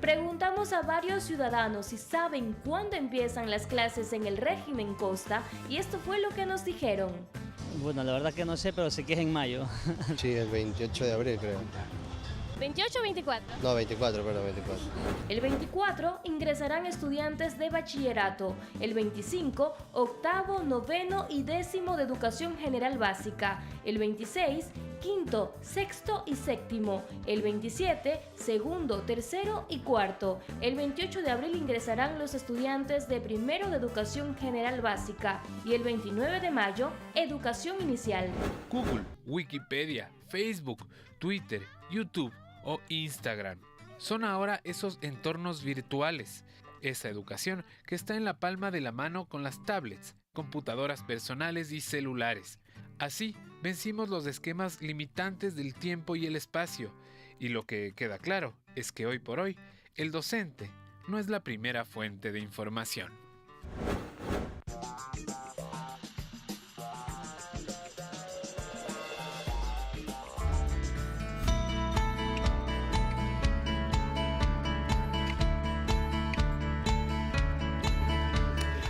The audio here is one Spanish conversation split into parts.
Preguntamos a varios ciudadanos si saben cuándo empiezan las clases en el régimen Costa y esto fue lo que nos dijeron. Bueno, la verdad que no sé, pero sé que es en mayo. Sí, el 28 de abril creo. ¿28 o 24? No, 24, perdón, 24. El 24 ingresarán estudiantes de bachillerato, el 25 octavo, noveno y décimo de educación general básica, el 26 quinto, sexto y séptimo, el 27 segundo, tercero y cuarto, el 28 de abril ingresarán los estudiantes de primero de educación general básica y el 29 de mayo educación inicial. Google, Wikipedia, Facebook, Twitter, YouTube o Instagram son ahora esos entornos virtuales, esa educación que está en la palma de la mano con las tablets, computadoras personales y celulares. Así vencimos los esquemas limitantes del tiempo y el espacio, y lo que queda claro es que hoy por hoy el docente no es la primera fuente de información.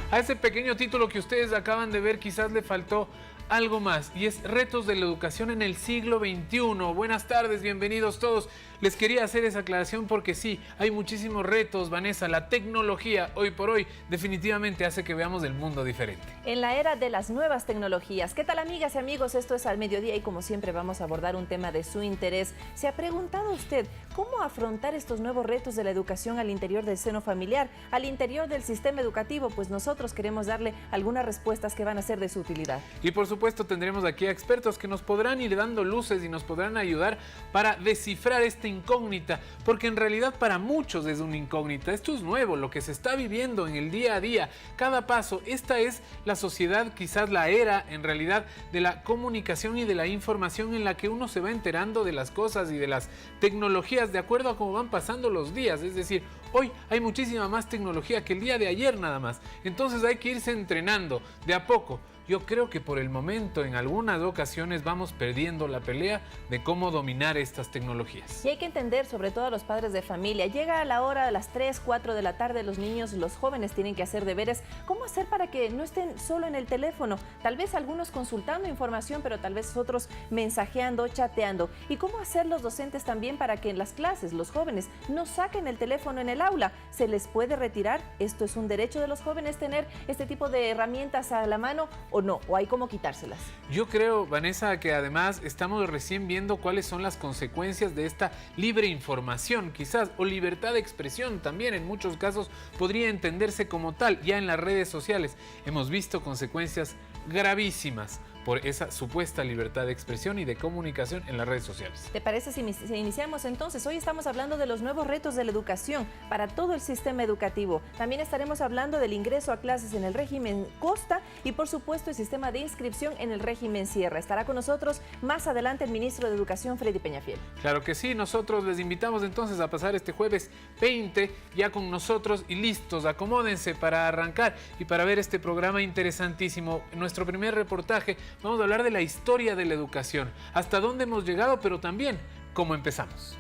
A ese pequeño título que ustedes acaban de ver quizás le faltó algo más, y es Retos de la Educación en el siglo XXI. Buenas tardes, bienvenidos todos. Les quería hacer esa aclaración porque sí, hay muchísimos retos, Vanessa. La tecnología hoy por hoy definitivamente hace que veamos el mundo diferente. En la era de las nuevas tecnologías. ¿Qué tal, amigas y amigos? Esto es Al Mediodía y como siempre vamos a abordar un tema de su interés. ¿Se ha preguntado usted cómo afrontar estos nuevos retos de la educación al interior del seno familiar, al interior del sistema educativo? Pues nosotros queremos darle algunas respuestas que van a ser de su utilidad. Y por supuesto tendremos aquí a expertos que nos podrán ir dando luces y nos podrán ayudar para descifrar esta incógnita, porque en realidad para muchos es una incógnita. Esto es nuevo, lo que se está viviendo en el día a día, cada paso. Esta es la sociedad, quizás la era en realidad de la comunicación y de la información, en la que uno se va enterando de las cosas y de las tecnologías de acuerdo a cómo van pasando los días. Es decir, hoy hay muchísima más tecnología que el día de ayer nada más. Entonces hay que irse entrenando de a poco. Yo creo que por el momento, en algunas ocasiones, vamos perdiendo la pelea de cómo dominar estas tecnologías. Y hay que entender, sobre todo a los padres de familia, llega a la hora de las 3, 4 de la tarde, los niños, los jóvenes tienen que hacer deberes. ¿Cómo hacer para que no estén solo en el teléfono? Tal vez algunos consultando información, pero tal vez otros mensajeando, chateando. ¿Y cómo hacer los docentes también para que en las clases los jóvenes no saquen el teléfono en el aula? ¿Se les puede retirar? ¿Esto es un derecho de los jóvenes tener este tipo de herramientas a la mano? ¿O no? ¿O hay cómo quitárselas? Yo creo, Vanessa, que además estamos recién viendo cuáles son las consecuencias de esta libre información, quizás, o libertad de expresión también, en muchos casos podría entenderse como tal. Ya en las redes sociales hemos visto consecuencias gravísimas por esa supuesta libertad de expresión y de comunicación en las redes sociales. ¿Te parece si iniciamos entonces? Hoy estamos hablando de los nuevos retos de la educación para todo el sistema educativo. También estaremos hablando del ingreso a clases en el régimen Costa y por supuesto el sistema de inscripción en el régimen Sierra. Estará con nosotros más adelante el ministro de Educación, Freddy Peñafiel. Claro que sí, nosotros les invitamos entonces a pasar este jueves 20 ya con nosotros y listos. Acomódense para arrancar y para ver este programa interesantísimo. Nuestro primer reportaje, vamos a hablar de la historia de la educación, hasta dónde hemos llegado, pero también cómo empezamos.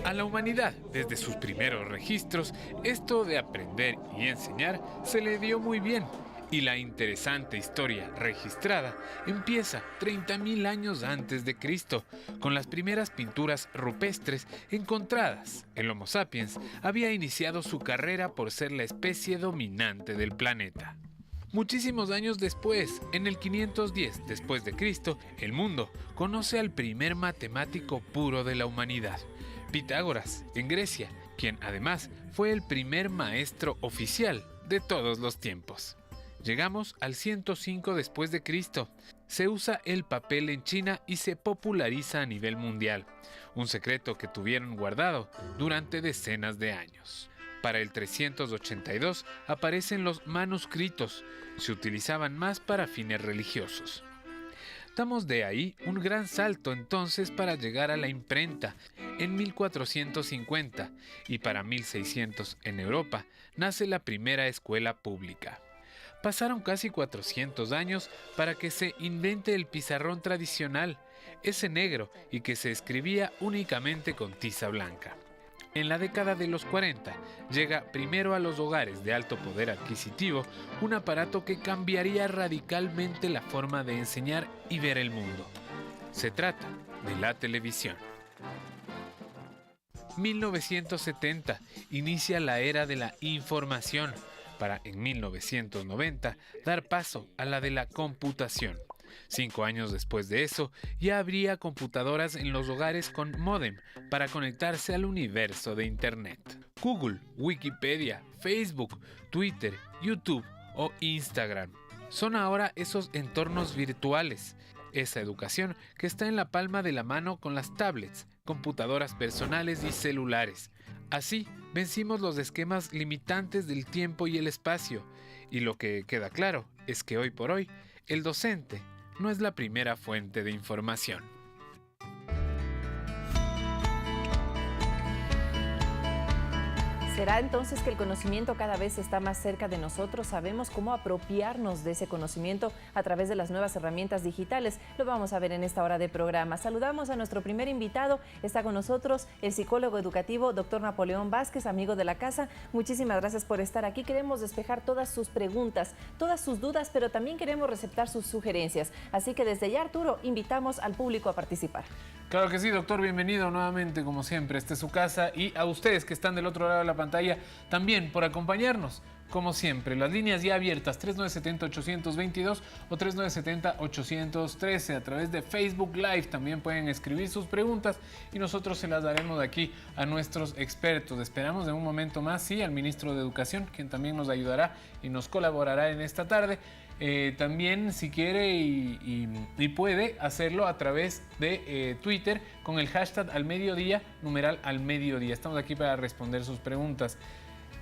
A la humanidad, desde sus primeros registros, esto de aprender y enseñar se le dio muy bien. Y la interesante historia registrada empieza 30.000 años antes de Cristo, con las primeras pinturas rupestres encontradas. El Homo sapiens había iniciado su carrera por ser la especie dominante del planeta. Muchísimos años después, en el 510 después de Cristo, el mundo conoce al primer matemático puro de la humanidad, Pitágoras, en Grecia, quien además fue el primer maestro oficial de todos los tiempos. Llegamos al 105 después de Cristo. Se usa el papel en China y se populariza a nivel mundial, un secreto que tuvieron guardado durante decenas de años. Para el 382 aparecen los manuscritos, se utilizaban más para fines religiosos. Damos de ahí un gran salto entonces para llegar a la imprenta en 1450 y para 1600 en Europa nace la primera escuela pública. Pasaron casi 400 años para que se invente el pizarrón tradicional ese negro y que se escribía únicamente con tiza blanca. En la década de los 40 llega primero a los hogares de alto poder adquisitivo un aparato que cambiaría radicalmente la forma de enseñar y ver el mundo. Se trata de la televisión. 1970 inicia la era de la información, para en 1990 dar paso a la de la computación. 5 años después de eso, ya habría computadoras en los hogares con módem para conectarse al universo de Internet. Google, Wikipedia, Facebook, Twitter, YouTube o Instagram son ahora esos entornos virtuales, esa educación que está en la palma de la mano con las tablets, computadoras personales y celulares. Así, vencimos los esquemas limitantes del tiempo y el espacio, y lo que queda claro es que hoy por hoy, el docente no es la primera fuente de información. ¿Será entonces que el conocimiento cada vez está más cerca de nosotros? ¿Sabemos cómo apropiarnos de ese conocimiento a través de las nuevas herramientas digitales? Lo vamos a ver en esta hora de programa. Saludamos a nuestro primer invitado. Está con nosotros el psicólogo educativo, doctor Napoleón Vázquez, amigo de la casa. Muchísimas gracias por estar aquí. Queremos despejar todas sus preguntas, todas sus dudas, pero también queremos receptar sus sugerencias. Así que desde ya, Arturo, invitamos al público a participar. Claro que sí, doctor, bienvenido nuevamente, como siempre, esta es su casa, y a ustedes que están del otro lado de la pantalla, también por acompañarnos, como siempre. Las líneas ya abiertas, 3970-822 o 3970-813, a través de Facebook Live también pueden escribir sus preguntas y nosotros se las daremos de aquí a nuestros expertos. Esperamos en un momento más, sí, al ministro de Educación, quien también nos ayudará y nos colaborará en esta tarde. También si quiere y puede hacerlo a través de Twitter con el hashtag #almediodía, numeral #almediodía. Estamos aquí para responder sus preguntas.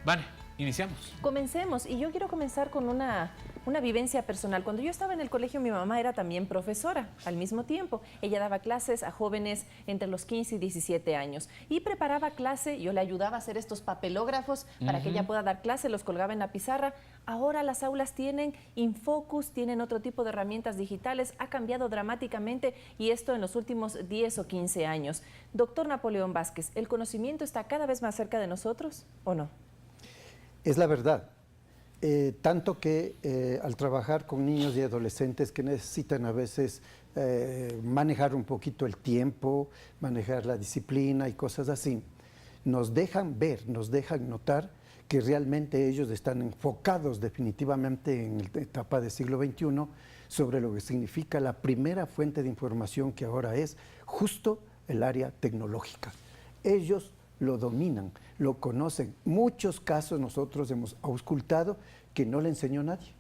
Vale, iniciamos. Comencemos, y yo quiero comenzar con una vivencia personal. Cuando yo estaba en el colegio, mi mamá era también profesora al mismo tiempo. Ella daba clases a jóvenes entre los 15 y 17 años y preparaba clase. Yo le ayudaba a hacer estos papelógrafos para que ella pueda dar clase, los colgaba en la pizarra. Ahora las aulas tienen Infocus, tienen otro tipo de herramientas digitales, ha cambiado dramáticamente, y esto en los últimos 10 o 15 años. Doctor Napoleón Vázquez, ¿el conocimiento está cada vez más cerca de nosotros o no? Es la verdad. Tanto que al trabajar con niños y adolescentes que necesitan a veces manejar un poquito el tiempo, manejar la disciplina y cosas así, nos dejan ver, nos dejan notar que realmente ellos están enfocados definitivamente en la etapa del siglo XXI sobre lo que significa la primera fuente de información, que ahora es justo el área tecnológica. Ellos lo dominan, lo conocen. Muchos casos nosotros hemos auscultado que no le enseñó nadie.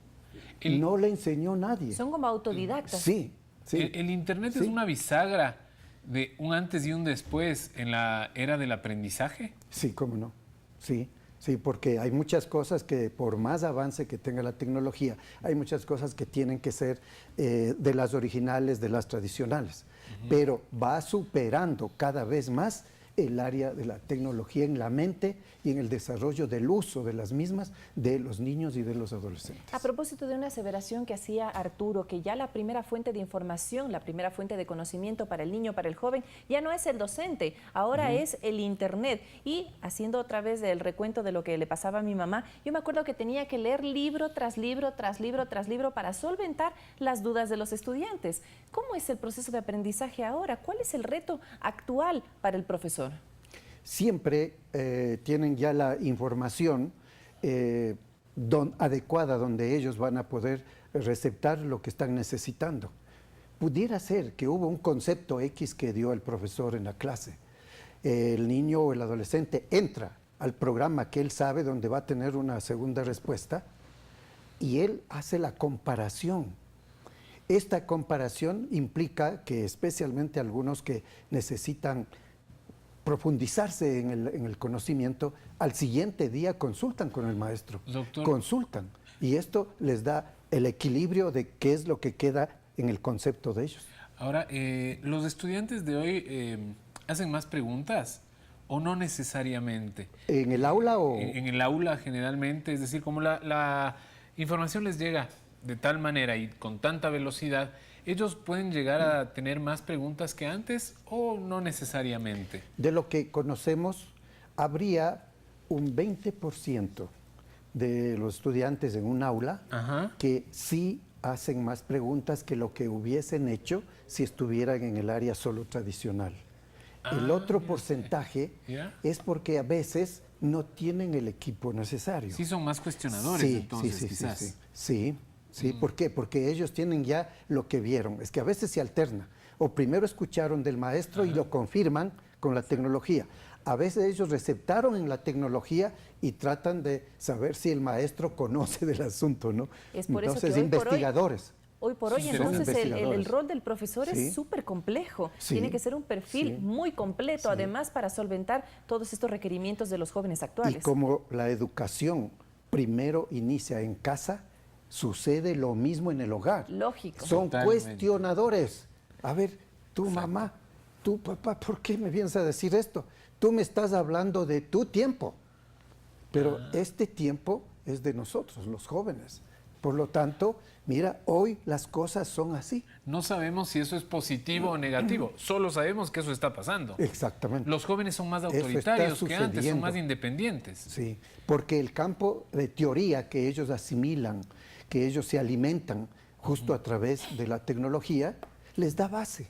No le enseñó nadie. Son como autodidactas. Sí, sí. El Internet Sí. es una bisagra de un antes y un después en la era del aprendizaje. Sí, cómo no. Sí, sí, porque hay muchas cosas que por más avance que tenga la tecnología, hay muchas cosas que tienen que ser de las originales, de las tradicionales. Pero va superando cada vez más el área de la tecnología en la mente y en el desarrollo del uso de las mismas de los niños y de los adolescentes. A propósito de una aseveración que hacía Arturo, que ya la primera fuente de información, la primera fuente de conocimiento para el niño, para el joven, ya no es el docente, ahora es el Internet. Y haciendo otra vez el recuento de lo que le pasaba a mi mamá, yo me acuerdo que tenía que leer libro tras libro, tras libro, tras libro para solventar las dudas de los estudiantes. ¿Cómo es el proceso de aprendizaje ahora? ¿Cuál es el reto actual para el profesor? Siempre tienen ya la información adecuada, donde ellos van a poder receptar lo que están necesitando. Pudiera ser que hubo un concepto X que dio el profesor en la clase. El niño o el adolescente entra al programa que él sabe, donde va a tener una segunda respuesta, y él hace la comparación. Esta comparación implica que especialmente algunos que necesitan profundizarse en el conocimiento, al siguiente día consultan con el maestro. Doctor. Consultan. Y esto les da el equilibrio de qué es lo que queda en el concepto de ellos. Ahora, ¿los estudiantes de hoy hacen más preguntas o no necesariamente? ¿En el aula o...? En el aula generalmente, es decir, como la información les llega de tal manera y con tanta velocidad, ¿ellos pueden llegar a tener más preguntas que antes o no necesariamente? De lo que conocemos, habría un 20% de los estudiantes en un aula Ajá. que sí hacen más preguntas que lo que hubiesen hecho si estuvieran en el área solo tradicional. El otro porcentaje es porque a veces no tienen el equipo necesario. Sí son más cuestionadores, entonces, quizás. Sí. ¿Por qué? Porque ellos tienen ya lo que vieron. Es que a veces se alterna. O primero escucharon del maestro y lo confirman con la tecnología. A veces ellos receptaron en la tecnología y tratan de saber si el maestro conoce del asunto, ¿no? Es por entonces, eso que investigadores. Hoy por hoy, Sí, entonces, el investigadores. rol del profesor Sí. es súper complejo. Sí. Tiene que ser un perfil Sí. muy completo, Sí. además, para solventar todos estos requerimientos de los jóvenes Y actuales. como la educación primero inicia en casa, sucede lo mismo en el hogar. Lógico. Son Totalmente. cuestionadores. A ver, tu mamá, tu papá, ¿por qué me vienes a decir esto? Tú me estás hablando de tu tiempo, pero este tiempo es de nosotros, los jóvenes. Por lo tanto, mira, hoy las cosas son así. No sabemos si eso es positivo o negativo, solo sabemos que eso está pasando. Exactamente. Los jóvenes son más Eso está autoritarios que antes, son sucediendo. más independientes. Sí, porque el campo de teoría que ellos asimilan, que ellos se alimentan justo a través de la tecnología, les da base.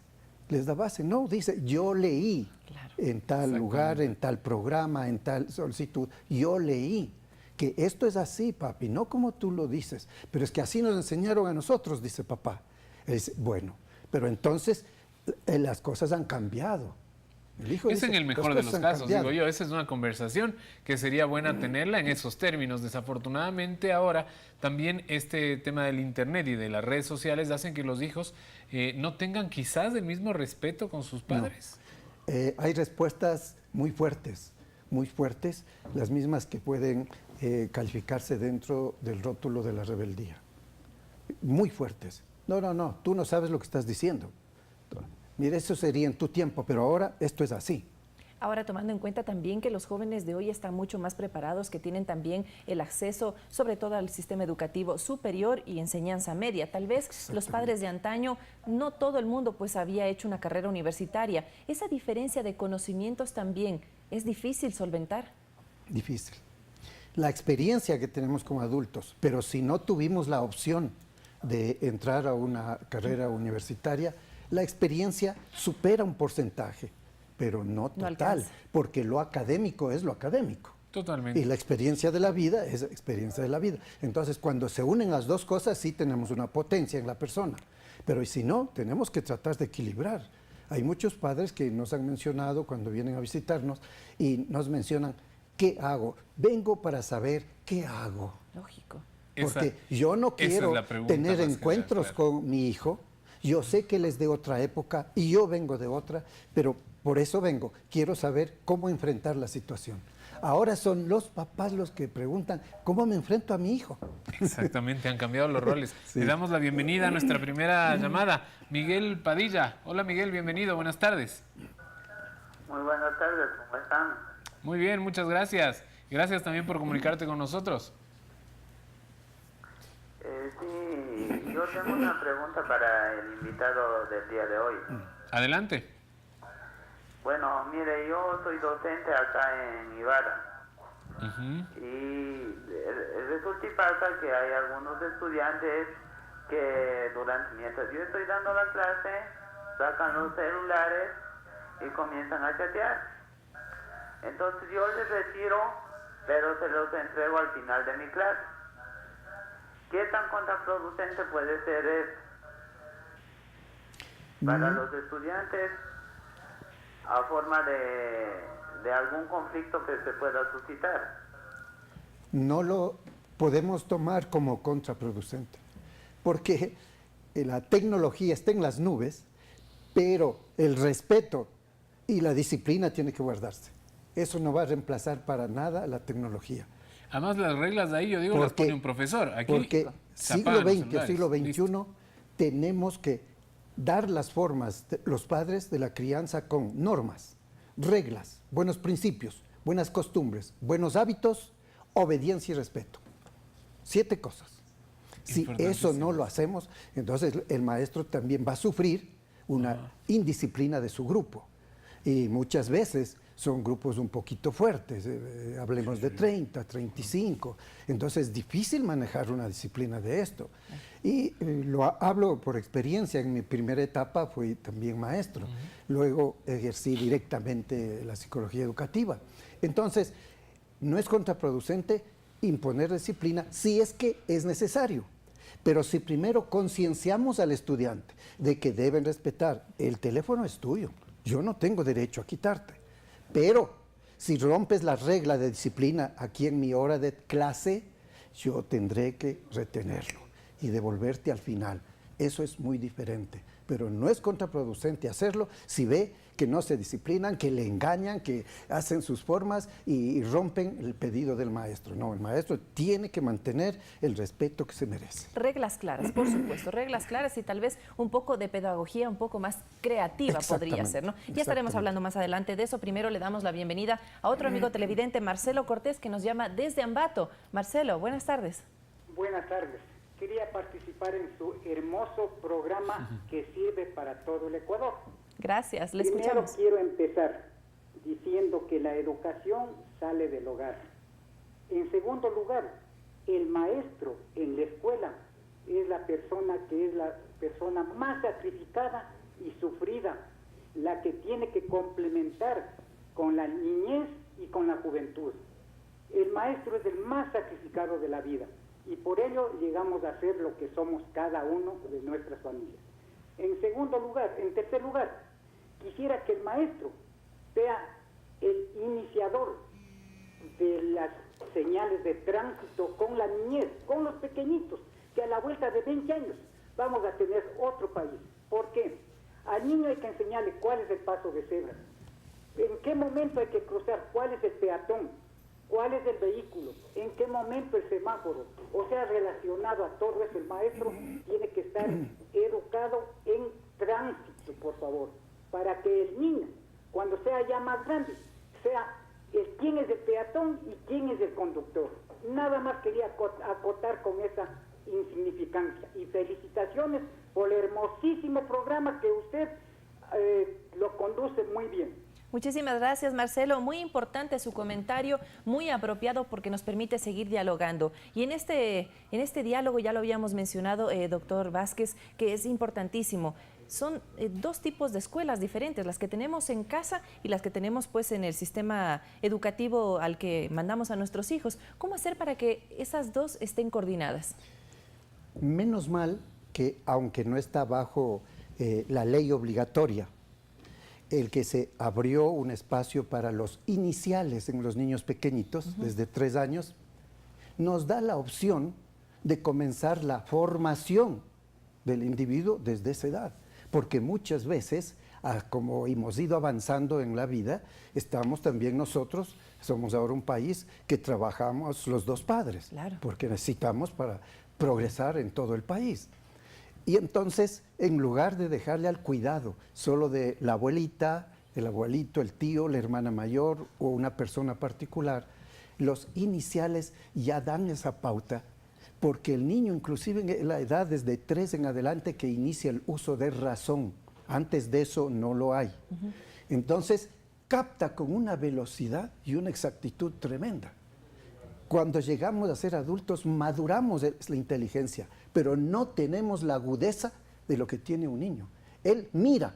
No, dice, yo leí en tal lugar, en tal programa, en tal solicitud, yo leí que esto es así, papi, no como tú lo dices, pero es que así nos enseñaron a nosotros, dice papá. Él dice, bueno, pero entonces las cosas han cambiado. El hijo Es dice, en el mejor "Las de cosas los han casos, cambiado". digo yo, esa es una conversación que sería buena tenerla en esos términos. Desafortunadamente ahora también este tema del internet y de las redes sociales hacen que los hijos no tengan quizás el mismo respeto con sus padres. Hay respuestas muy fuertes, las mismas que pueden calificarse dentro del rótulo de la rebeldía. Muy fuertes. No, tú no sabes lo que estás diciendo. Mira, eso sería en tu tiempo, pero ahora esto es así. Ahora, tomando en cuenta también que los jóvenes de hoy están mucho más preparados, que tienen también el acceso, sobre todo al sistema educativo superior y enseñanza media. Tal vez los padres de antaño, no todo el mundo pues había hecho una carrera universitaria. Esa diferencia de conocimientos también es difícil solventar. Difícil. La experiencia que tenemos como adultos, pero si no tuvimos la opción de entrar a una carrera universitaria, la experiencia supera un porcentaje, pero no total, alcanza. porque lo académico es lo académico. Totalmente. Y la experiencia de la vida es experiencia de la vida. Entonces, cuando se unen las dos cosas, sí tenemos una potencia en la persona. Pero si no, tenemos que tratar de equilibrar. Hay muchos padres que nos han mencionado cuando vienen a visitarnos y nos mencionan, ¿qué hago? Vengo para saber qué hago. Lógico. Porque yo no esa es quiero la pregunta tener más que encuentros nada, claro. con mi hijo. Yo sé que él es de otra época y yo vengo de otra, pero por eso vengo. Quiero saber cómo enfrentar la situación. Ahora son los papás los que preguntan, ¿cómo me enfrento a mi hijo? Exactamente, han cambiado los roles. Sí. Le damos la bienvenida a nuestra primera llamada. Miguel Padilla. Hola Miguel, bienvenido, buenas tardes. Muy buenas tardes, ¿cómo están? Muy bien, muchas gracias. Gracias también por comunicarte con nosotros. Sí, yo tengo una pregunta para el invitado del día de hoy. Adelante. Bueno, mire, yo soy docente acá en Ibarra Ujú. y resulta y pasa que hay algunos estudiantes que mientras yo estoy dando la clase, sacan los celulares y comienzan a chatear. Entonces yo les retiro, pero se los entrego al final de mi clase. ¿Qué tan contraproducente puede ser eso para los estudiantes a forma de algún conflicto que se pueda suscitar? No lo podemos tomar como contraproducente, porque la tecnología está en las nubes, pero el respeto y la disciplina tiene que guardarse. Eso no va a reemplazar para nada la tecnología. Además, las reglas de ahí, yo digo, las pone un profesor. Aquí Porque se siglo apagan los XX o celulares. siglo XXI Listo. tenemos que dar las formas, los padres, de la crianza con normas, reglas, buenos principios, buenas costumbres, buenos hábitos, obediencia y respeto. 7 cosas. Si eso no lo hacemos, entonces el maestro también va a sufrir una indisciplina de su grupo. Y muchas veces son grupos un poquito fuertes, hablemos de 30, 35, entonces es difícil manejar una disciplina de esto. Y hablo por experiencia, en mi primera etapa fui también maestro, luego ejercí directamente la psicología educativa. Entonces, no es contraproducente imponer disciplina si es que es necesario. Pero si primero concienciamos al estudiante de que deben respetar, el teléfono es tuyo, yo no tengo derecho a quitarte. Pero si rompes la regla de disciplina aquí en mi hora de clase, yo tendré que retenerlo y devolverte al final. Eso es muy diferente, pero no es contraproducente hacerlo si ve que no se disciplinan, que le engañan, que hacen sus formas y rompen el pedido del maestro. No, el maestro tiene que mantener el respeto que se merece. Reglas claras, por supuesto, reglas claras y tal vez un poco de pedagogía un poco más creativa podría ser, ¿no? Ya estaremos hablando más adelante de eso. Primero le damos la bienvenida a otro amigo televidente, Marcelo Cortés, que nos llama desde Ambato. Marcelo, buenas tardes. Buenas tardes. Quería participar en su hermoso programa que sirve para todo el Ecuador. Gracias, le Primero escuchamos. quiero empezar diciendo que la educación sale del hogar. En segundo lugar, el maestro en la escuela es la persona más sacrificada y sufrida, la que tiene que complementar con la niñez y con la juventud. El maestro es el más sacrificado de la vida y por ello llegamos a ser lo que somos cada uno de nuestras familias. En tercer lugar, quisiera que el maestro sea el iniciador de las señales de tránsito con la niñez, con los pequeñitos, que a la vuelta de 20 años vamos a tener otro país. ¿Por qué? Al niño hay que enseñarle cuál es el paso de cebra, en qué momento hay que cruzar, cuál es el peatón, cuál es el vehículo, en qué momento el semáforo. O sea, relacionado a todo eso, el maestro tiene que estar educado en tránsito, por favor, para que el niño, cuando sea ya más grande, sea quién es el peatón y quién es el conductor. Nada más quería acotar con esa insignificancia. Y felicitaciones por el hermosísimo programa que usted lo conduce muy bien. Muchísimas gracias, Marcelo. Muy importante su comentario, muy apropiado porque nos permite seguir dialogando. Y en este diálogo, ya lo habíamos mencionado, doctor Vázquez, que es importantísimo. Son dos tipos de escuelas diferentes, las que tenemos en casa y las que tenemos pues en el sistema educativo al que mandamos a nuestros hijos. ¿Cómo hacer para que esas dos estén coordinadas? Menos mal que, aunque no está bajo la ley obligatoria, el que se abrió un espacio para los iniciales en los niños pequeñitos, desde 3 años, nos da la opción de comenzar la formación del individuo desde esa edad. Porque muchas veces, como hemos ido avanzando en la vida, estamos también nosotros, somos ahora un país que trabajamos los dos padres, claro, porque necesitamos para progresar en todo el país. Y entonces, en lugar de dejarle al cuidado solo de la abuelita, el abuelito, el tío, la hermana mayor o una persona particular, los iniciales ya dan esa pauta, porque el niño, inclusive en la edad desde 3 en adelante, que inicia el uso de razón, antes de eso no lo hay. Entonces, capta con una velocidad y una exactitud tremenda. Cuando llegamos a ser adultos, maduramos la inteligencia, pero no tenemos la agudeza de lo que tiene un niño. Él mira,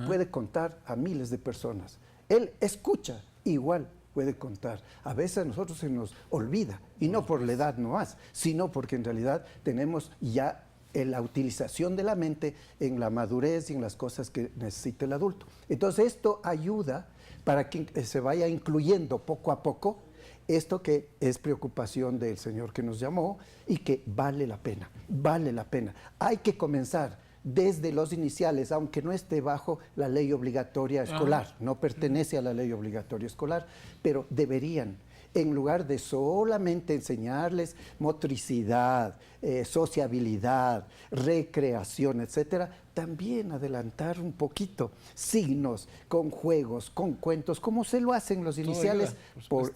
puede contar a miles de personas. Él escucha, igual puede contar. A veces a nosotros se nos olvida, y no por la edad no más, sino porque en realidad tenemos ya la utilización de la mente en la madurez y en las cosas que necesita el adulto. Entonces esto ayuda para que se vaya incluyendo poco a poco esto que es preocupación del señor que nos llamó y que vale la pena, vale la pena. Hay que comenzar desde los iniciales, aunque no esté bajo la ley obligatoria escolar, no pertenece a la ley obligatoria escolar, pero deberían, en lugar de solamente enseñarles motricidad, sociabilidad, recreación, etcétera, también adelantar un poquito signos con juegos, con cuentos, como se lo hacen los iniciales,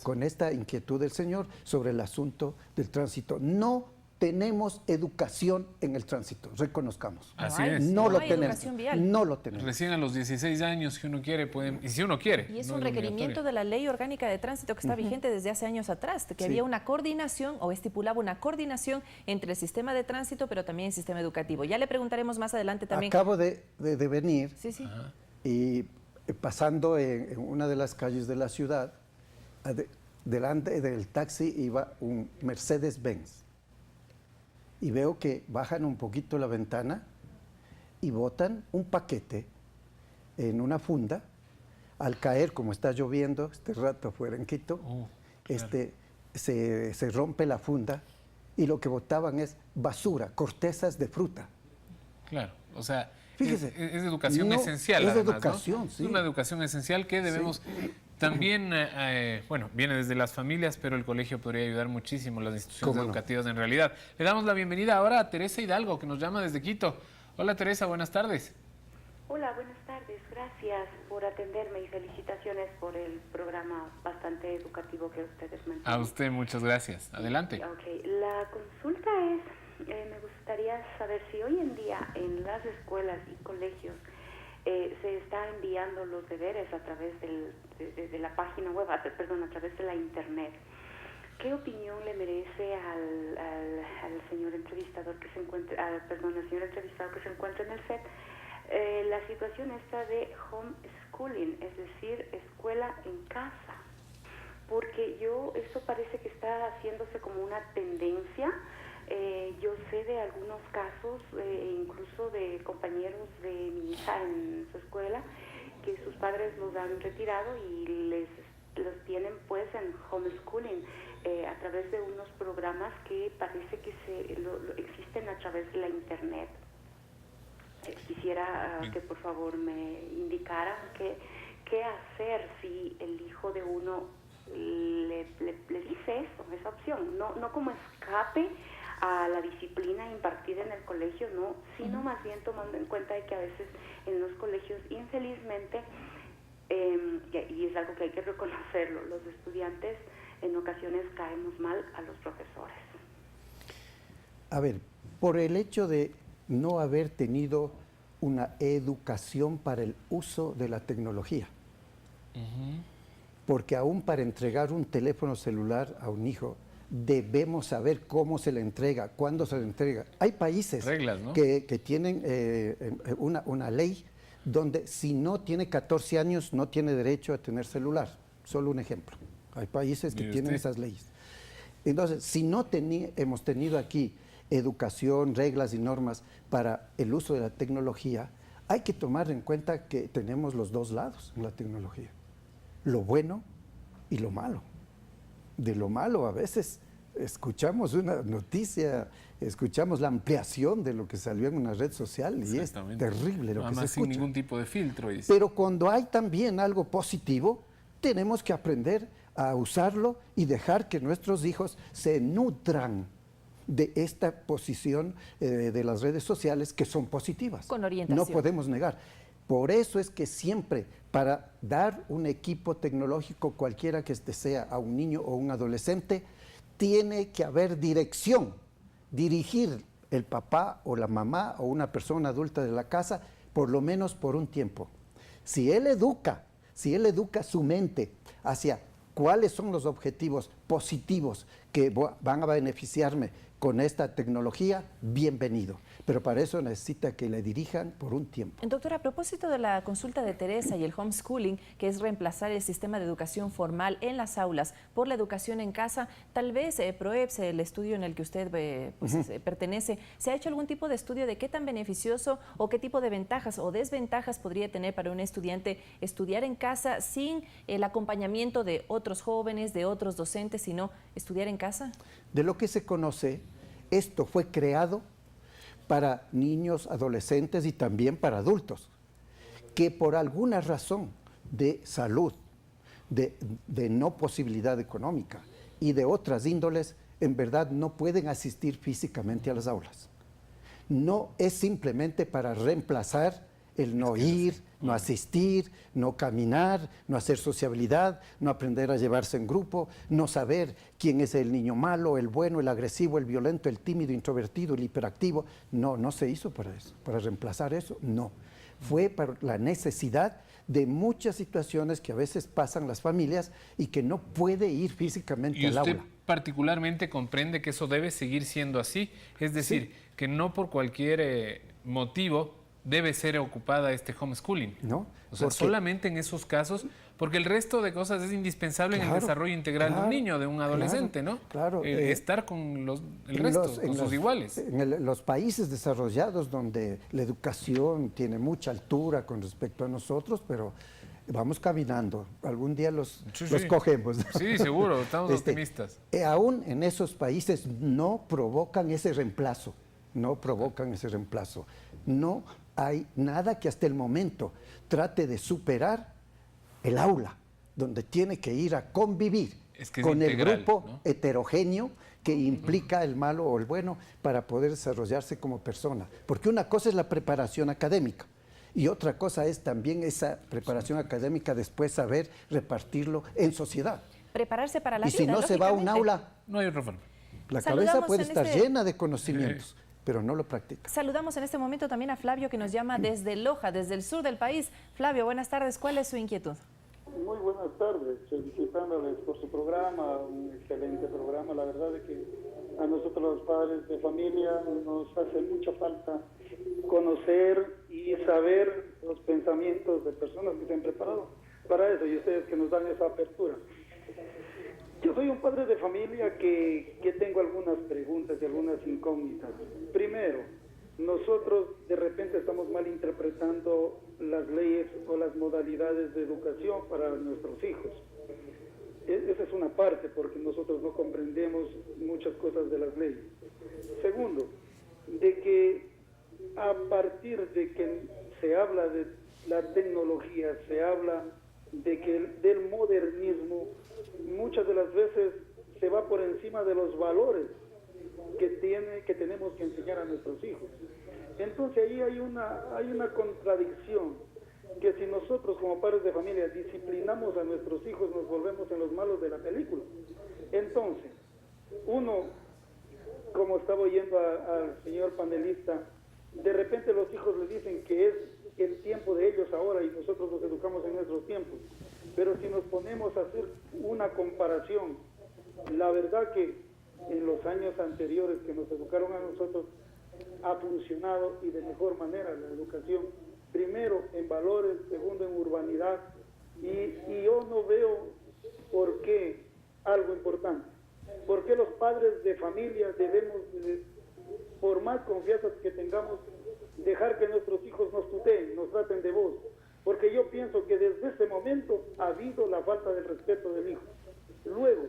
con esta inquietud del señor sobre el asunto del tránsito. No tenemos educación en el tránsito, reconozcamos. Así es. No lo tenemos. Educación vial. No lo tenemos. Recién a los 16 años que uno quiere, pueden, y si uno quiere. Y es no un requerimiento obligatorio. de la Ley Orgánica de Tránsito que está vigente desde hace años atrás, que había una coordinación o estipulaba una coordinación entre el sistema de tránsito, pero también el sistema educativo. Ya le preguntaremos más adelante también. Acabo de venir Sí, sí. y pasando en una de las calles de la ciudad, delante del taxi iba un Mercedes-Benz. Y veo que bajan un poquito la ventana y botan un paquete en una funda. Al caer, como está lloviendo, este rato afuera en Quito, Claro. se rompe la funda y lo que botaban es basura, cortezas de fruta. Claro, o sea, Fíjese, es educación no, esencial. es además, educación, ¿no? sí. Es una educación esencial que debemos también, bueno, viene desde las familias, pero el colegio podría ayudar muchísimo, las instituciones ¿Cómo no? educativas en realidad. Le damos la bienvenida ahora a Teresa Hidalgo, que nos llama desde Quito. Hola Teresa, buenas tardes. Hola, buenas tardes. Gracias por atenderme y felicitaciones por el programa bastante educativo que ustedes A mantienen. usted muchas gracias. Adelante. Ok, la consulta es, me gustaría saber si hoy en día en las escuelas y colegios se está enviando los deberes a través de la página web, perdón, a través de la internet. ¿Qué opinión le merece al señor entrevistador que se encuentra, al señor entrevistado que se encuentra en el set? La situación esta de homeschooling, es decir, escuela en casa, porque esto parece que está haciéndose como una tendencia. Yo sé de algunos casos, incluso de compañeros de mi hija en su escuela, que sus padres los han retirado y los tienen pues en homeschooling a través de unos programas que parece que existen a través de la internet. Quisiera que por favor me indicaran qué hacer si el hijo de uno le dice esa opción, no como escape a la disciplina impartida en el colegio, no, sino más bien tomando en cuenta de que a veces en los colegios, infelizmente, y es algo que hay que reconocerlo, los estudiantes en ocasiones caemos mal a los profesores. A ver, por el hecho de no haber tenido una educación para el uso de la tecnología. Porque aún para entregar un teléfono celular a un hijo, debemos saber cómo se le entrega, cuándo se le entrega. Hay países Reglas, ¿no? que tienen una ley donde si no tiene 14 años no tiene derecho a tener celular. Solo un ejemplo. Hay países que tienen esas leyes. Entonces, si no hemos tenido aquí educación, reglas y normas para el uso de la tecnología, hay que tomar en cuenta que tenemos los dos lados en la tecnología, lo bueno y lo malo. De lo malo a veces escuchamos una noticia, escuchamos la ampliación de lo que salió en una red social y es terrible lo que se Además, sin escucha. ningún tipo de filtro. Pero cuando hay también algo positivo, tenemos que aprender a usarlo y dejar que nuestros hijos se nutran de esta posición de las redes sociales que son positivas. Con orientación. No podemos negar. Por eso es que siempre, para dar un equipo tecnológico, cualquiera que este sea, a un niño o un adolescente, tiene que haber dirección, dirigir el papá o la mamá o una persona adulta de la casa, por lo menos por un tiempo. Si él educa su mente hacia cuáles son los objetivos positivos que van a beneficiarme con esta tecnología, bienvenido. Pero para eso necesita que le dirijan por un tiempo. Doctor, a propósito de la consulta de Teresa y el homeschooling, que es reemplazar el sistema de educación formal en las aulas por la educación en casa, tal vez PROEPS, el estudio en el que usted pertenece, ¿se ha hecho algún tipo de estudio de qué tan beneficioso o qué tipo de ventajas o desventajas podría tener para un estudiante estudiar en casa sin el acompañamiento de otros jóvenes, de otros docentes, sino estudiar en casa? De lo que se conoce, esto fue creado para niños, adolescentes y también para adultos, que por alguna razón de salud, de no posibilidad económica y de otras índoles, en verdad no pueden asistir físicamente a las aulas. No es simplemente para reemplazar el no ir, no asistir, no caminar, no hacer sociabilidad, no aprender a llevarse en grupo, no saber quién es el niño malo, el bueno, el agresivo, el violento, el tímido, introvertido, el hiperactivo. No, no se hizo para eso, para reemplazar eso, no. Fue para la necesidad de muchas situaciones que a veces pasan las familias y que no puede ir físicamente al aula. ¿Y usted particularmente comprende que eso debe seguir siendo así? Es decir, que no por cualquier motivo debe ser ocupada este homeschooling. No. O sea, solamente en esos casos, porque el resto de cosas es indispensable en el desarrollo integral de un niño, de un adolescente, ¿no? Claro. Estar con el resto, con sus iguales. En los países desarrollados donde la educación tiene mucha altura con respecto a nosotros, pero vamos caminando. Algún día los cogemos. Sí, seguro, estamos optimistas. Aún en esos países no provocan ese reemplazo. No provocan ese reemplazo. No hay nada que hasta el momento trate de superar el aula, donde tiene que ir a convivir con el grupo, ¿no?, heterogéneo que implica el malo o el bueno para poder desarrollarse como persona. Porque una cosa es la preparación académica y otra cosa es también esa preparación académica después saber repartirlo en sociedad. Prepararse para la vida. Y si no se va a un aula, no hay otra forma. La cabeza puede estar llena de conocimientos, pero no lo practica. Saludamos en este momento también a Flavio, que nos llama desde Loja, desde el sur del país. Flavio, buenas tardes. ¿Cuál es su inquietud? Muy buenas tardes. Felicitándoles por su programa, un excelente programa. La verdad es que a nosotros los padres de familia nos hace mucha falta conocer y saber los pensamientos de personas que se han preparado para eso y ustedes que nos dan esa apertura. Yo soy un padre de familia que tengo algunas preguntas y algunas incógnitas. Primero, nosotros de repente estamos malinterpretando las leyes o las modalidades de educación para nuestros hijos. Esa es una parte, porque nosotros no comprendemos muchas cosas de las leyes. Segundo, de que a partir de que se habla de la tecnología, se habla del modernismo, muchas de las veces se va por encima de los valores que tenemos que enseñar a nuestros hijos. Entonces ahí hay una contradicción, que si nosotros como padres de familia disciplinamos a nuestros hijos, nos volvemos en los malos de la película. Entonces, uno, como estaba oyendo al señor panelista, de repente los hijos le dicen que es el tiempo de ellos ahora y nosotros los educamos en nuestros tiempos. Pero si nos ponemos a hacer una comparación, la verdad que en los años anteriores que nos educaron a nosotros ha funcionado y de mejor manera la educación. Primero en valores, segundo en urbanidad, y yo no veo por qué, algo importante, por qué los padres de familia debemos, por más confianza que tengamos, dejar que nuestros hijos nos tuteen, nos traten de voz, porque yo pienso que desde ese momento ha habido la falta de respeto del hijo. Luego,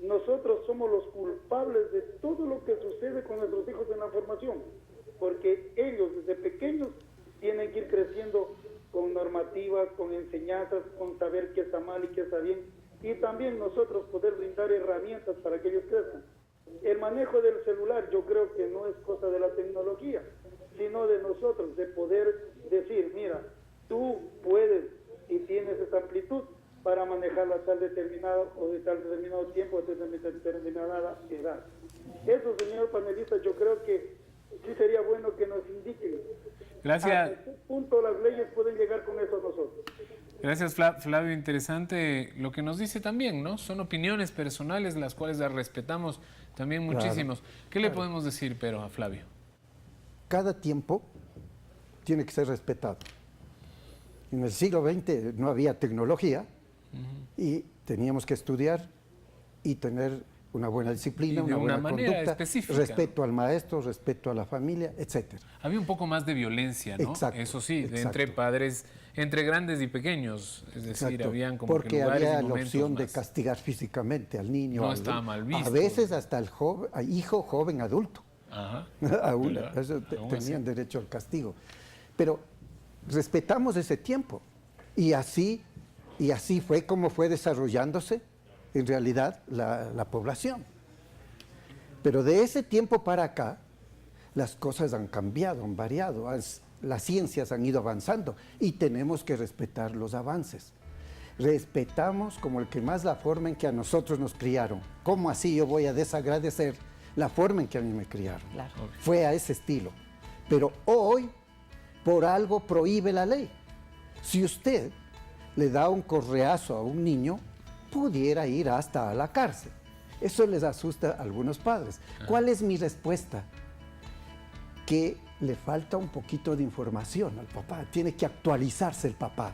nosotros somos los culpables de todo lo que sucede con nuestros hijos en la formación, porque ellos desde pequeños tienen que ir creciendo con normativas, con enseñanzas, con saber qué está mal y qué está bien, y también nosotros poder brindar herramientas para que ellos crezcan. El manejo del celular yo creo que no es cosa de la tecnología, sino de nosotros, de poder decir, mira, tú puedes y tienes esa amplitud para manejarla a tal determinado o de tal determinado tiempo, de determinada edad. Eso, señor panelista, yo creo que sí sería bueno que nos indiquen. Gracias. ¿A qué punto las leyes pueden llegar con eso a nosotros? Gracias, Flavio. Interesante lo que nos dice también, ¿no? Son opiniones personales, las cuales las respetamos también muchísimos. ¿Qué le podemos decir, pero, a Flavio? Cada tiempo tiene que ser respetado. En el siglo XX no había tecnología y teníamos que estudiar y tener una buena disciplina, una buena conducta, específica, respeto al maestro, respeto a la familia, etcétera. Había un poco más de violencia, ¿no? Exacto, eso sí, exacto. Entre padres, entre grandes y pequeños, es decir, Exacto, habían como porque que lugares había y la momentos opción más. de castigar físicamente al niño. No estaba mal visto. A veces hasta el hijo joven adulto. Ajá. Aún, eso tenían derecho al castigo. Pero respetamos ese tiempo y así fue como fue desarrollándose en realidad la población. Pero de ese tiempo para acá las cosas han cambiado, han variado. las ciencias han ido avanzando y tenemos que respetar los avances. Respetamos como el que más la forma en que a nosotros nos criaron. ¿Cómo así yo voy a desagradecer la forma en que a mí me criaron? Claro. Fue a ese estilo. Pero hoy, por algo prohíbe la ley. Si usted le da un correazo a un niño, pudiera ir hasta a la cárcel. Eso les asusta a algunos padres. ¿Cuál es mi respuesta? Que le falta un poquito de información al papá. Tiene que actualizarse el papá.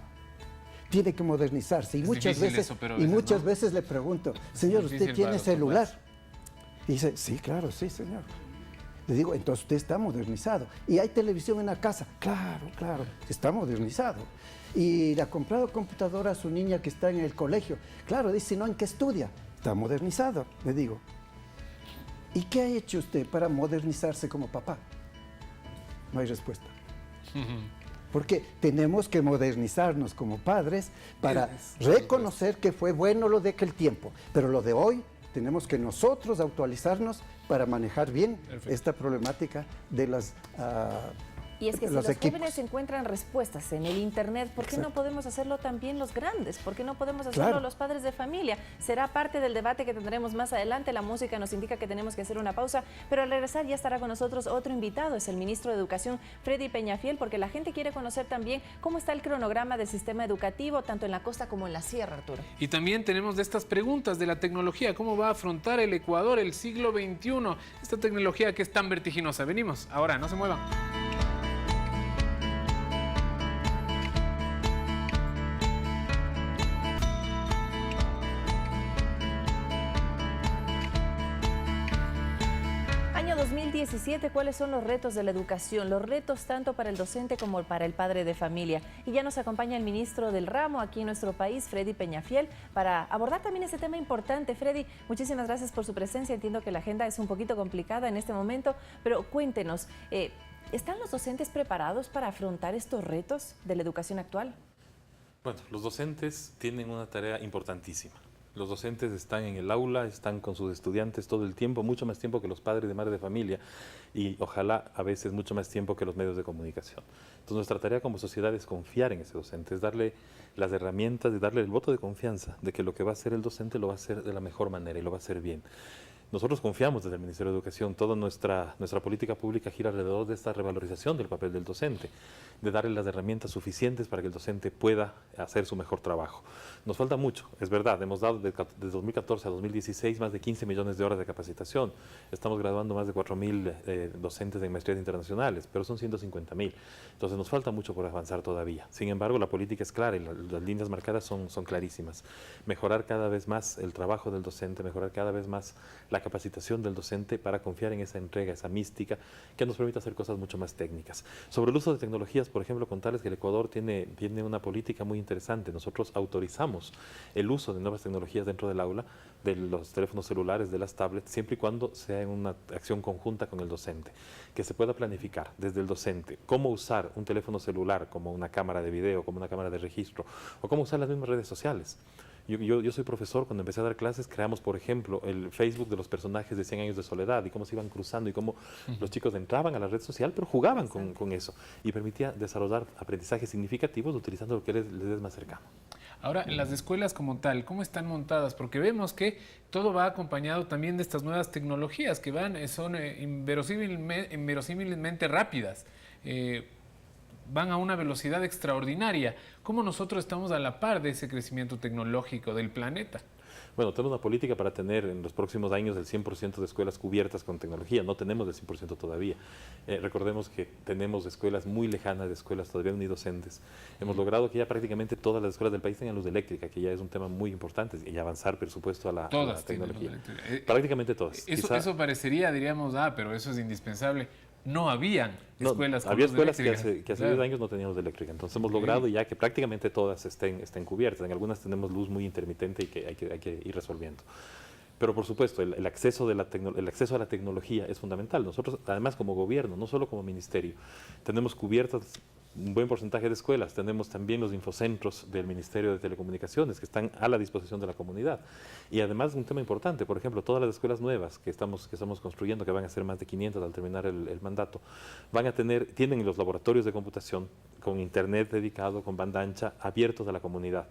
Tiene que modernizarse. Y muchas veces le pregunto, señor, ¿usted tiene celular? Y dice, sí, claro, sí, señor. Le digo, entonces usted está modernizado. ¿Y hay televisión en la casa? Claro, claro, está modernizado. ¿Y le ha comprado computadora a su niña que está en el colegio? Claro, dice, no, ¿en qué estudia? Está modernizado, le digo. ¿Y qué ha hecho usted para modernizarse como papá? No hay respuesta. Porque tenemos que modernizarnos como padres para reconocer que fue bueno lo de aquel tiempo, pero lo de hoy tenemos que nosotros actualizarnos para manejar bien esta problemática de las Y es que si los jóvenes encuentran respuestas en el Internet, ¿por qué no podemos hacerlo también los grandes? ¿Por qué no podemos hacerlo los padres de familia? Será parte del debate que tendremos más adelante. La música nos indica que tenemos que hacer una pausa, pero al regresar ya estará con nosotros otro invitado, es el ministro de Educación, Freddy Peñafiel, porque la gente quiere conocer también cómo está el cronograma del sistema educativo, tanto en la costa como en la sierra, Arturo. Y también tenemos de estas preguntas de la tecnología, ¿cómo va a afrontar el Ecuador el siglo XXI? Esta tecnología que es tan vertiginosa. Venimos, ahora, no se muevan. Año 2017, ¿cuáles son los retos de la educación? Los retos tanto para el docente como para el padre de familia. Y ya nos acompaña el ministro del ramo aquí en nuestro país, Freddy Peñafiel, para abordar también ese tema importante. Freddy, muchísimas gracias por su presencia. Entiendo que la agenda es un poquito complicada en este momento, pero cuéntenos, ¿están los docentes preparados para afrontar estos retos de la educación actual? Bueno, los docentes tienen una tarea importantísima. Los docentes están en el aula, están con sus estudiantes todo el tiempo, mucho más tiempo que los padres de madre de familia y ojalá a veces mucho más tiempo que los medios de comunicación. Entonces nuestra tarea como sociedad es confiar en ese docente, es darle las herramientas y darle el voto de confianza de que lo que va a hacer el docente lo va a hacer de la mejor manera y lo va a hacer bien. Nosotros confiamos desde el Ministerio de Educación, toda nuestra política pública gira alrededor de esta revalorización del papel del docente, de darle las herramientas suficientes para que el docente pueda hacer su mejor trabajo. Nos falta mucho, es verdad, hemos dado de 2014 a 2016 más de 15 millones de horas de capacitación, estamos graduando más de 4.000 docentes en maestrías internacionales, pero son 150.000, entonces nos falta mucho por avanzar todavía. Sin embargo, la política es clara y las líneas marcadas son clarísimas. Mejorar cada vez más el trabajo del docente, mejorar cada vez más la capacitación del docente para confiar en esa entrega, esa mística que nos permite hacer cosas mucho más técnicas. Sobre el uso de tecnologías, por ejemplo, contarles que el Ecuador tiene una política muy interesante. Nosotros autorizamos el uso de nuevas tecnologías dentro del aula, de los teléfonos celulares, de las tablets, siempre y cuando sea en una acción conjunta con el docente, que se pueda planificar desde el docente cómo usar un teléfono celular como una cámara de video, como una cámara de registro, o cómo usar las mismas redes sociales. Yo soy profesor, cuando empecé a dar clases creamos, por ejemplo, el Facebook de los personajes de 100 años de soledad y cómo se iban cruzando y cómo los chicos entraban a la red social, pero jugaban con eso y permitía desarrollar aprendizajes significativos utilizando lo que les es más cercano. Ahora, las escuelas como tal, ¿cómo están montadas? Porque vemos que todo va acompañado también de estas nuevas tecnologías que son inverosímilmente rápidas. Van a una velocidad extraordinaria. ¿Cómo nosotros estamos a la par de ese crecimiento tecnológico del planeta? Bueno, tenemos una política para tener en los próximos años el 100% de escuelas cubiertas con tecnología. No tenemos el 100% todavía. Recordemos que tenemos escuelas muy lejanas, de escuelas todavía unidocentes. Hemos logrado que ya prácticamente todas las escuelas del país tengan luz eléctrica, que ya es un tema muy importante, y avanzar, por supuesto, a la tecnología. Prácticamente todas. Eso parecería, diríamos, pero eso es indispensable. No habían escuelas con había luz escuelas eléctrica. que hace 10 años no teníamos eléctrica, entonces hemos logrado ya que prácticamente todas estén cubiertas. En algunas tenemos luz muy intermitente y que hay que ir resolviendo. Pero por supuesto, el acceso a la tecnología es fundamental. Nosotros, además, como gobierno, no solo como ministerio, tenemos cubiertas un buen porcentaje de escuelas. Tenemos también los infocentros del Ministerio de Telecomunicaciones que están a la disposición de la comunidad. Y además un tema importante, por ejemplo, todas las escuelas nuevas que estamos construyendo, que van a ser más de 500 al terminar el mandato, tienen los laboratorios de computación con internet dedicado, con banda ancha, abiertos a la comunidad.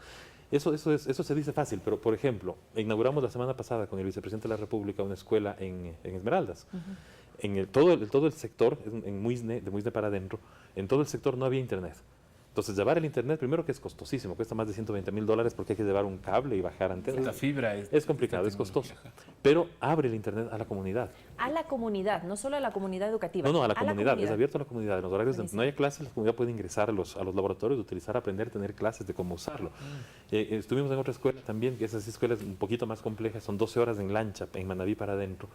Eso se dice fácil, pero por ejemplo, inauguramos la semana pasada con el vicepresidente de la República una escuela en Esmeraldas. En todo el sector, de Muisne para adentro, en todo el sector no había internet. Entonces, llevar el internet, primero que es costosísimo, cuesta más de $120,000 porque hay que llevar un cable y bajar antenas. La fibra es complicado, es costoso. Pero abre el internet a la comunidad. A la comunidad, no solo a la comunidad educativa. No, a la comunidad, es abierto a la comunidad. En los horarios donde no haya clases, la comunidad puede ingresar a los laboratorios, utilizar, aprender, tener clases de cómo usarlo. Estuvimos en otra escuela también, que esas escuelas un poquito más complejas, son 12 horas en lancha, en Manabí para adentro,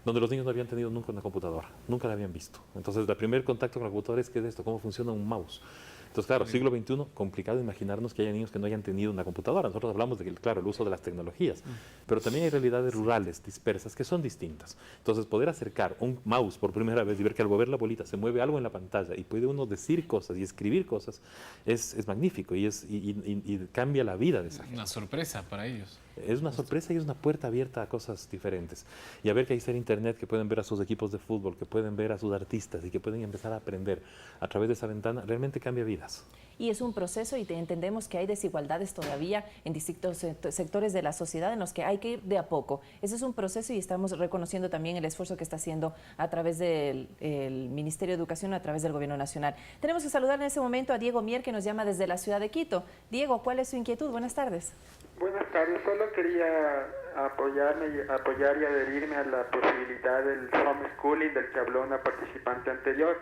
donde los niños no habían tenido nunca una computadora, nunca la habían visto. Entonces, el primer contacto con la computadora es ¿qué es esto? ¿Cómo funciona un mouse? Entonces, claro, siglo XXI, complicado imaginarnos que haya niños que no hayan tenido una computadora. Nosotros hablamos de que, claro, el uso de las tecnologías, pero también hay realidades rurales, dispersas, que son distintas. Entonces, poder acercar un mouse por primera vez y ver que al mover la bolita se mueve algo en la pantalla y puede uno decir cosas y escribir cosas, es magnífico y cambia la vida de esa gente. Una sorpresa para ellos. Es una sorpresa y es una puerta abierta a cosas diferentes. Y a ver que hay internet, que pueden ver a sus equipos de fútbol, que pueden ver a sus artistas y que pueden empezar a aprender a través de esa ventana, realmente cambia vidas. Y es un proceso y entendemos que hay desigualdades todavía en distintos sectores de la sociedad en los que hay que ir de a poco. Ese es un proceso y estamos reconociendo también el esfuerzo que está haciendo a través del Ministerio de Educación, a través del Gobierno Nacional. Tenemos que saludar en ese momento a Diego Mier, que nos llama desde la ciudad de Quito. Diego, ¿cuál es su inquietud? Buenas tardes. Buenas tardes, solo quería apoyar y adherirme a la posibilidad del homeschooling del que habló una participante anterior,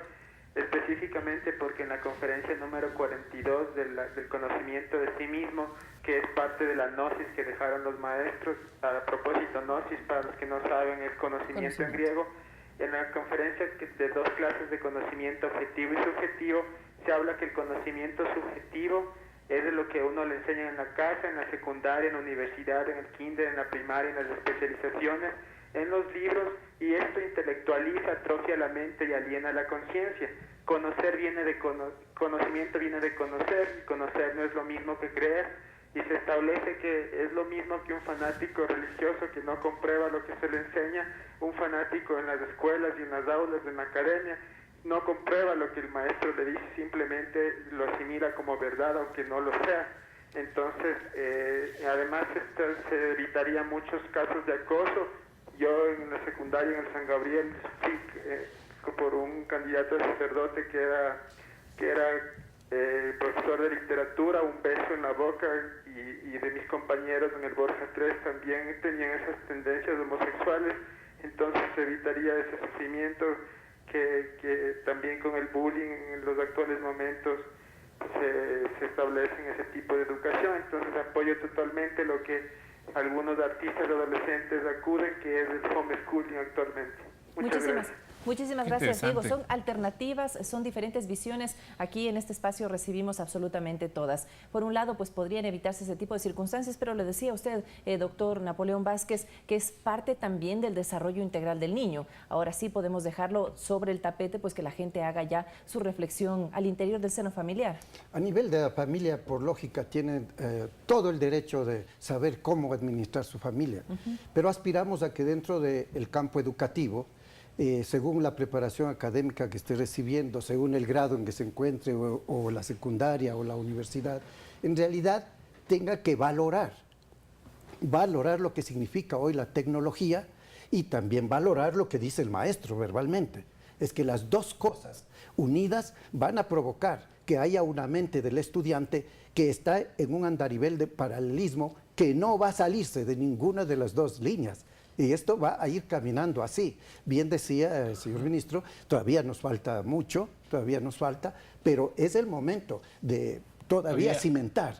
específicamente porque en la conferencia número 42 del conocimiento de sí mismo, que es parte de la gnosis que dejaron los maestros, a propósito, gnosis, para los que no saben, es conocimiento en griego, en la conferencia de 2 clases de conocimiento objetivo y subjetivo, se habla que el conocimiento subjetivo es de lo que uno le enseña en la casa, en la secundaria, en la universidad, en el kinder, en la primaria, en las especializaciones, en los libros, y esto intelectualiza, atrofia la mente y aliena la conciencia. Conocimiento viene de conocer, y conocer no es lo mismo que creer, y se establece que es lo mismo que un fanático religioso que no comprueba lo que se le enseña, un fanático en las escuelas y en las aulas, en la academia, no comprueba lo que el maestro le dice, simplemente lo asimila como verdad aunque no lo sea. Entonces, además se evitaría muchos casos de acoso. Yo en la secundaria en el San Gabriel fui por un candidato a sacerdote que era profesor de literatura, un beso en la boca, y de mis compañeros en el Borja 3 también tenían esas tendencias homosexuales. Entonces se evitaría ese sufrimiento que también con el bullying en los actuales momentos se establece en ese tipo de educación. Entonces apoyo totalmente lo que algunos artistas adolescentes acuden, que es el homeschooling actualmente. Muchísimas gracias, Diego. Son alternativas, son diferentes visiones. Aquí en este espacio recibimos absolutamente todas. Por un lado, pues podrían evitarse ese tipo de circunstancias, pero le decía a usted, doctor Napoleón Vázquez, que es parte también del desarrollo integral del niño. Ahora sí podemos dejarlo sobre el tapete, pues que la gente haga ya su reflexión al interior del seno familiar. A nivel de la familia, por lógica, tienen todo el derecho de saber cómo administrar su familia, pero aspiramos a que dentro del campo educativo, según la preparación académica que esté recibiendo, según el grado en que se encuentre o la secundaria o la universidad, en realidad tenga que valorar lo que significa hoy la tecnología y también valorar lo que dice el maestro verbalmente. Es que las dos cosas unidas van a provocar que haya una mente del estudiante que está en un andarivel de paralelismo que no va a salirse de ninguna de las dos líneas. Y esto va a ir caminando así. Bien decía el señor ministro, todavía nos falta mucho, pero es el momento de todavía cimentar,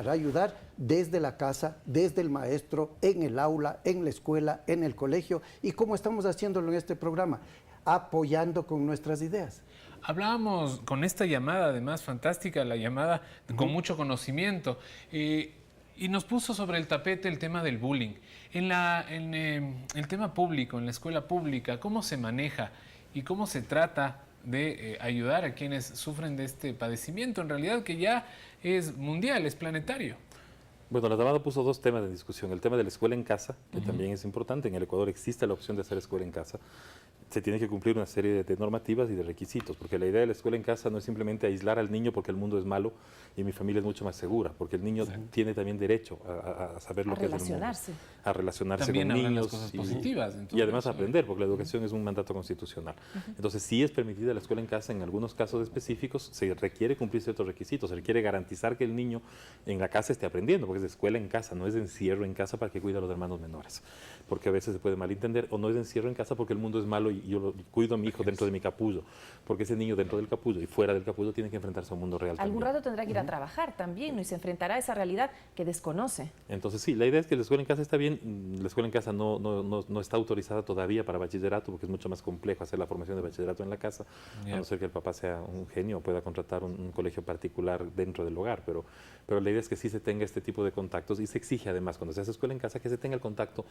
ayudar desde la casa, desde el maestro, en el aula, en la escuela, en el colegio, y como estamos haciéndolo en este programa, apoyando con nuestras ideas. Hablábamos con esta llamada, además fantástica, la llamada con mucho conocimiento, y nos puso sobre el tapete el tema del bullying. En el tema público, en la escuela pública, ¿cómo se maneja y cómo se trata de ayudar a quienes sufren de este padecimiento, en realidad que ya es mundial, es planetario. Bueno, la Damada puso dos temas de discusión. El tema de la escuela en casa, que también es importante. En el Ecuador existe la opción de hacer escuela en casa. Se tiene que cumplir una serie de normativas y de requisitos, porque la idea de la escuela en casa no es simplemente aislar al niño porque el mundo es malo y mi familia es mucho más segura, porque el niño tiene también derecho a saber lo que es el mundo. A relacionarse también con niños las cosas positivas, y además aprender, porque la educación es un mandato constitucional. Entonces, sí es permitida la escuela en casa. En algunos casos específicos se requiere cumplir ciertos requisitos, se requiere garantizar que el niño en la casa esté aprendiendo, porque es de escuela en casa, no es de encierro en casa para que cuide a los hermanos menores, porque a veces se puede malentender, o no es de encierro en casa porque el mundo es malo y yo cuido a mi hijo dentro de mi capullo, porque ese niño dentro del capullo y fuera del capullo tiene que enfrentarse a un mundo real. Algún rato tendrá que ir a trabajar también, ¿no? Y se enfrentará a esa realidad que desconoce. Entonces sí, la idea es que la escuela en casa está bien. La escuela en casa no está autorizada todavía para bachillerato, porque es mucho más complejo hacer la formación de bachillerato en la casa, a no ser que el papá sea un genio o pueda contratar un colegio particular dentro del hogar, pero la idea es que sí se tenga este tipo de contactos, y se exige además cuando se hace escuela en casa que se tenga el contacto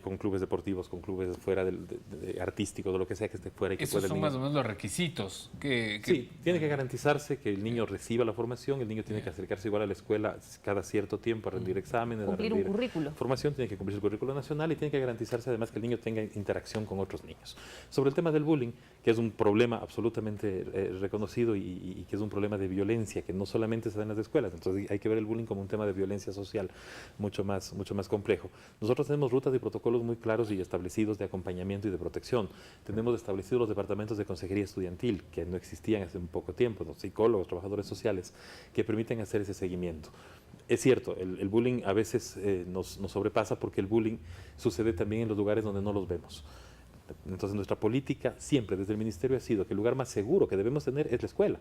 con clubes deportivos, con clubes fuera artísticos, de lo que sea que esté fuera. Y que esos son más o menos los requisitos. Sí, tiene que garantizarse que el niño reciba la formación, el niño tiene que acercarse igual a la escuela cada cierto tiempo a rendir exámenes, cumplir un currículo. Formación, tiene que cumplir el currículo nacional y tiene que garantizarse además que el niño tenga interacción con otros niños. Sobre el tema del bullying, que es un problema absolutamente reconocido y que es un problema de violencia, que no solamente se da en las escuelas, entonces hay que ver el bullying como un tema de violencia social mucho más complejo. Nosotros tenemos rutas y protocolos muy claros y establecidos de acompañamiento y de protección. Tenemos establecidos los departamentos de consejería estudiantil, que no existían hace un poco tiempo, los psicólogos, trabajadores sociales, que permiten hacer ese seguimiento. Es cierto, el bullying a veces nos sobrepasa, porque el bullying sucede también en los lugares donde no los vemos. Entonces nuestra política siempre desde el ministerio ha sido que el lugar más seguro que debemos tener es la escuela.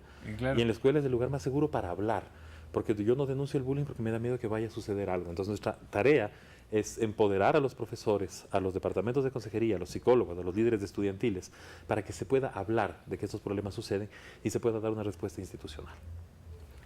Y en la escuela es el lugar más seguro para hablar, porque yo no denuncio el bullying porque me da miedo que vaya a suceder algo. Entonces nuestra tarea es empoderar a los profesores, a los departamentos de consejería, a los psicólogos, a los líderes estudiantiles, para que se pueda hablar de que estos problemas suceden y se pueda dar una respuesta institucional.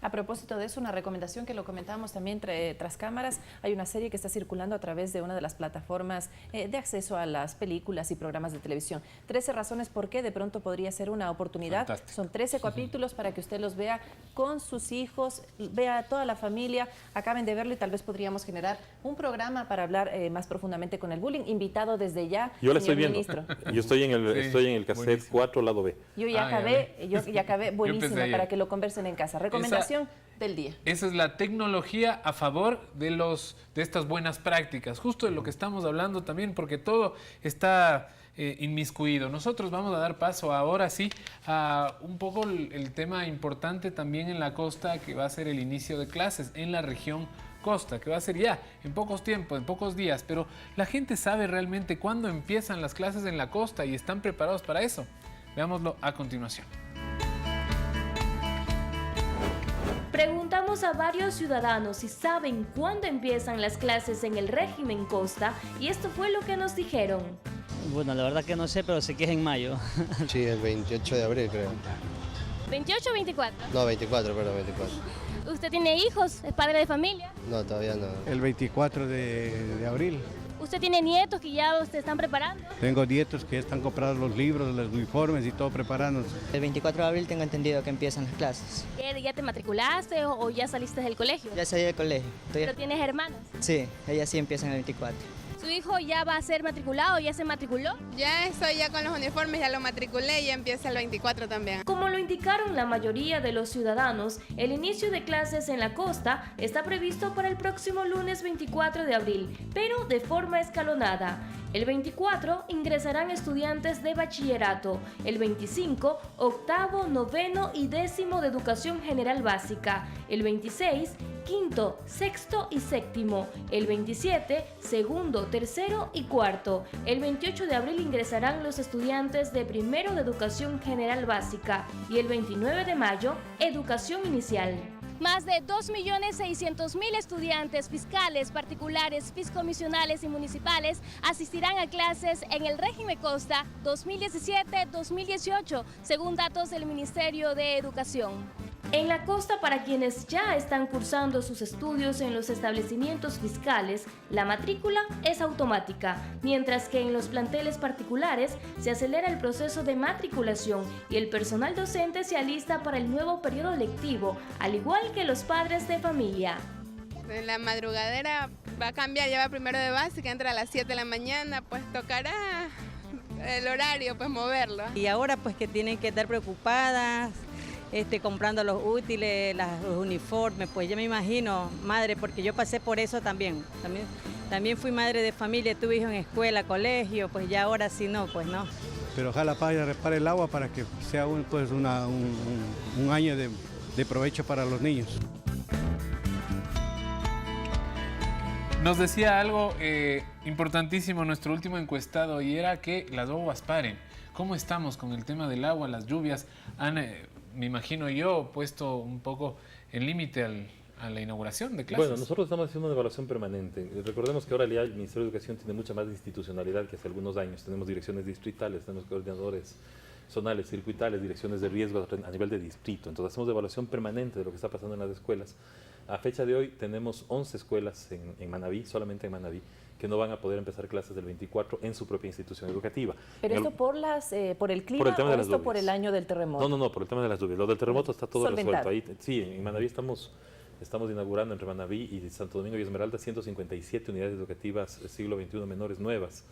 A propósito de eso, una recomendación que lo comentábamos también tras cámaras, hay una serie que está circulando a través de una de las plataformas de acceso a las películas y programas de televisión. 13 razones por qué de pronto podría ser una oportunidad. Fantástico. Son 13 capítulos para que usted los vea con sus hijos, vea a toda la familia, acaben de verlo, y tal vez podríamos generar un programa para hablar más profundamente con el bullying. Invitado desde ya, yo la estoy viendo. Ministro. Yo estoy en el cassette 4, lado B. Yo ya acabé, buenísima, para que lo conversen en casa. Recomendación del día. Esa es la tecnología a favor de estas buenas prácticas, justo de lo que estamos hablando también, porque todo está inmiscuido. Nosotros vamos a dar paso ahora sí a un poco el tema importante también en la costa, que va a ser el inicio de clases en la región costa, que va a ser ya en pocos tiempos, en pocos días, pero la gente sabe realmente cuándo empiezan las clases en la costa y están preparados para eso. Veámoslo a continuación. Preguntamos a varios ciudadanos si saben cuándo empiezan las clases en el régimen costa, y esto fue lo que nos dijeron. Bueno, la verdad que no sé, pero sé que es en mayo. Sí, el 28 de abril creo. ¿28 o 24? No, 24, perdón, 24. ¿Usted tiene hijos? ¿Es padre de familia? No, todavía no. El 24 de abril. ¿Usted tiene nietos que ya se están preparando? Tengo nietos que ya están comprando los libros, los uniformes y todo preparándose. El 24 de abril tengo entendido que empiezan las clases. ¿Ya te matriculaste o ya saliste del colegio? Ya salí del colegio. ¿Pero tienes hermanas? Sí, ellas sí empiezan el 24. ¿Su hijo ya va a ser matriculado? ¿Ya se matriculó? Ya estoy con los uniformes, ya lo matriculé y ya empieza el 24 también. Como lo indicaron la mayoría de los ciudadanos, el inicio de clases en la costa está previsto para el próximo lunes 24 de abril, pero de forma escalonada. El 24 ingresarán estudiantes de bachillerato, el 25 octavo, noveno y décimo de educación general básica, el 26 quinto, sexto y séptimo, el 27 segundo, tercero y cuarto. El 28 de abril ingresarán los estudiantes de primero de educación general básica y el 29 de mayo educación inicial. Más de 2.600.000 estudiantes fiscales, particulares, fiscomisionales y municipales asistirán a clases en el régimen costa 2017-2018, según datos del Ministerio de Educación. En la costa, para quienes ya están cursando sus estudios en los establecimientos fiscales, la matrícula es automática, mientras que en los planteles particulares se acelera el proceso de matriculación y el personal docente se alista para el nuevo periodo lectivo, al igual que los padres de familia. En la madrugadera va a cambiar, ya va primero de básica, entra a las 7 de la mañana, pues tocará el horario, pues moverlo. Y ahora pues que tienen que estar preocupadas, comprando los útiles, los uniformes, pues yo me imagino, madre, porque yo pasé por eso también. También fui madre de familia, tuve hijos en escuela, colegio, pues ya ahora sí no, pues no. Pero ojalá para repare el agua para que sea un año de provecho para los niños. Nos decía algo importantísimo nuestro último encuestado, y era que las guaguas paren. ¿Cómo estamos con el tema del agua, las lluvias? Han, me imagino yo, puesto un poco en límite a la inauguración de clases. Bueno, nosotros estamos haciendo una evaluación permanente. Recordemos que ahora ya el Ministerio de Educación tiene mucha más institucionalidad que hace algunos años. Tenemos direcciones distritales, tenemos coordinadores zonales, circuitales, direcciones de riesgo a nivel de distrito. Entonces hacemos evaluación permanente de lo que está pasando en las escuelas. A fecha de hoy tenemos 11 escuelas en Manabí, solamente en Manabí, que no van a poder empezar clases del 24 en su propia institución educativa. ¿Pero esto por el clima o esto por el año del terremoto? No, por el tema de las lluvias. Lo del terremoto está todo resuelto. Ahí, sí, en Manabí estamos inaugurando entre Manabí y Santo Domingo y Esmeralda 157 unidades educativas siglo XXI menores nuevas.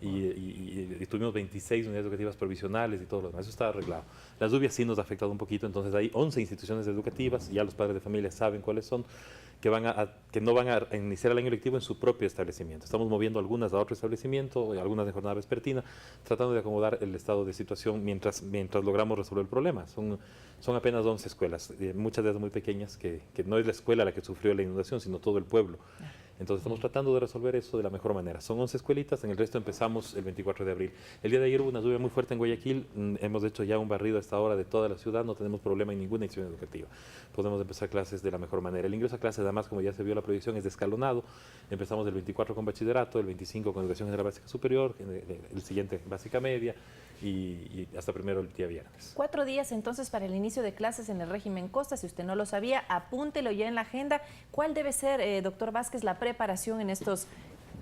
Y tuvimos 26 unidades educativas provisionales y todo lo demás. Eso está arreglado. Las lluvias sí nos ha afectado un poquito, entonces hay 11 instituciones educativas, ya los padres de familia saben cuáles son, que no van a iniciar el año lectivo en su propio establecimiento. Estamos moviendo algunas a otro establecimiento, algunas de jornada vespertina, tratando de acomodar el estado de situación mientras logramos resolver el problema. Son apenas 11 escuelas, muchas de ellas muy pequeñas, que no es la escuela la que sufrió la inundación, sino todo el pueblo. Entonces estamos tratando de resolver eso de la mejor manera. Son 11 escuelitas, en el resto empezamos el 24 de abril. El día de ayer hubo una lluvia muy fuerte en Guayaquil, hemos hecho ya un barrido a esta hora de toda la ciudad, no tenemos problema en ninguna institución educativa. Podemos empezar clases de la mejor manera. El ingreso a clases, además, como ya se vio la proyección, es escalonado. Empezamos el 24 con bachillerato, el 25 con educación general básica superior, el siguiente básica media y hasta primero el día viernes. 4 días entonces para el inicio de clases en el régimen Costa. Si usted no lo sabía, apúntelo ya en la agenda. ¿Cuál debe ser, doctor Vázquez, la preparación en estos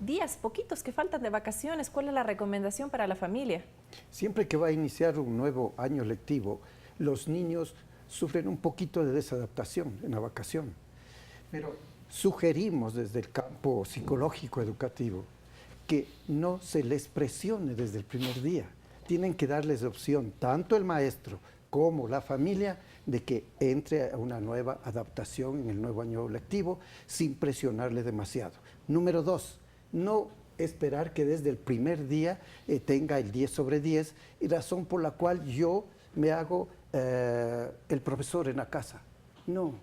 días poquitos que faltan de vacaciones? ¿Cuál es la recomendación para la familia? Siempre que va a iniciar un nuevo año lectivo, los niños sufren un poquito de desadaptación en la vacación. Pero sugerimos desde el campo psicológico educativo que no se les presione desde el primer día. Tienen que darles opción, tanto el maestro como la familia, de que entre a una nueva adaptación en el nuevo año lectivo sin presionarle demasiado. Número 2, no esperar que desde el primer día tenga el 10 sobre 10, y razón por la cual yo me hago el profesor en la casa. No.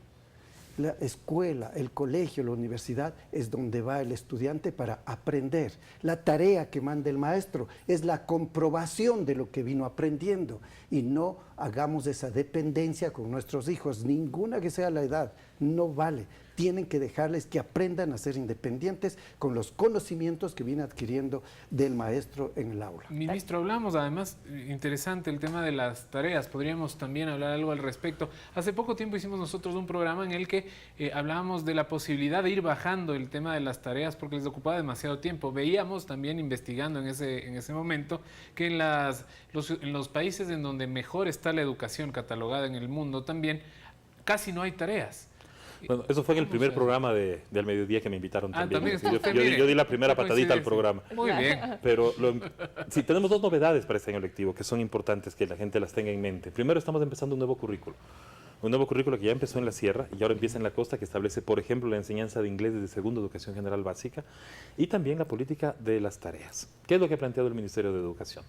La escuela, el colegio, la universidad es donde va el estudiante para aprender. La tarea que manda el maestro es la comprobación de lo que vino aprendiendo, y no hagamos esa dependencia con nuestros hijos, ninguna que sea la edad, no vale. Tienen que dejarles que aprendan a ser independientes con los conocimientos que viene adquiriendo del maestro en el aula. Ministro, hablamos además, interesante el tema de las tareas, podríamos también hablar algo al respecto. Hace poco tiempo hicimos nosotros un programa en el que hablábamos de la posibilidad de ir bajando el tema de las tareas porque les ocupaba demasiado tiempo. Veíamos también, investigando en ese momento, que en los países en donde mejor está la educación catalogada en el mundo también, casi no hay tareas. Bueno, eso fue en el primer programa del mediodía que me invitaron también. También yo di la primera patadita al programa. Muy bien. Pero sí, tenemos 2 novedades para este año lectivo que son importantes que la gente las tenga en mente. Primero, estamos empezando un nuevo currículo. Un nuevo currículo que ya empezó en la sierra y ahora empieza en la costa, que establece, por ejemplo, la enseñanza de inglés desde segundo, educación general básica, y también la política de las tareas. ¿Qué es lo que ha planteado el Ministerio de Educación?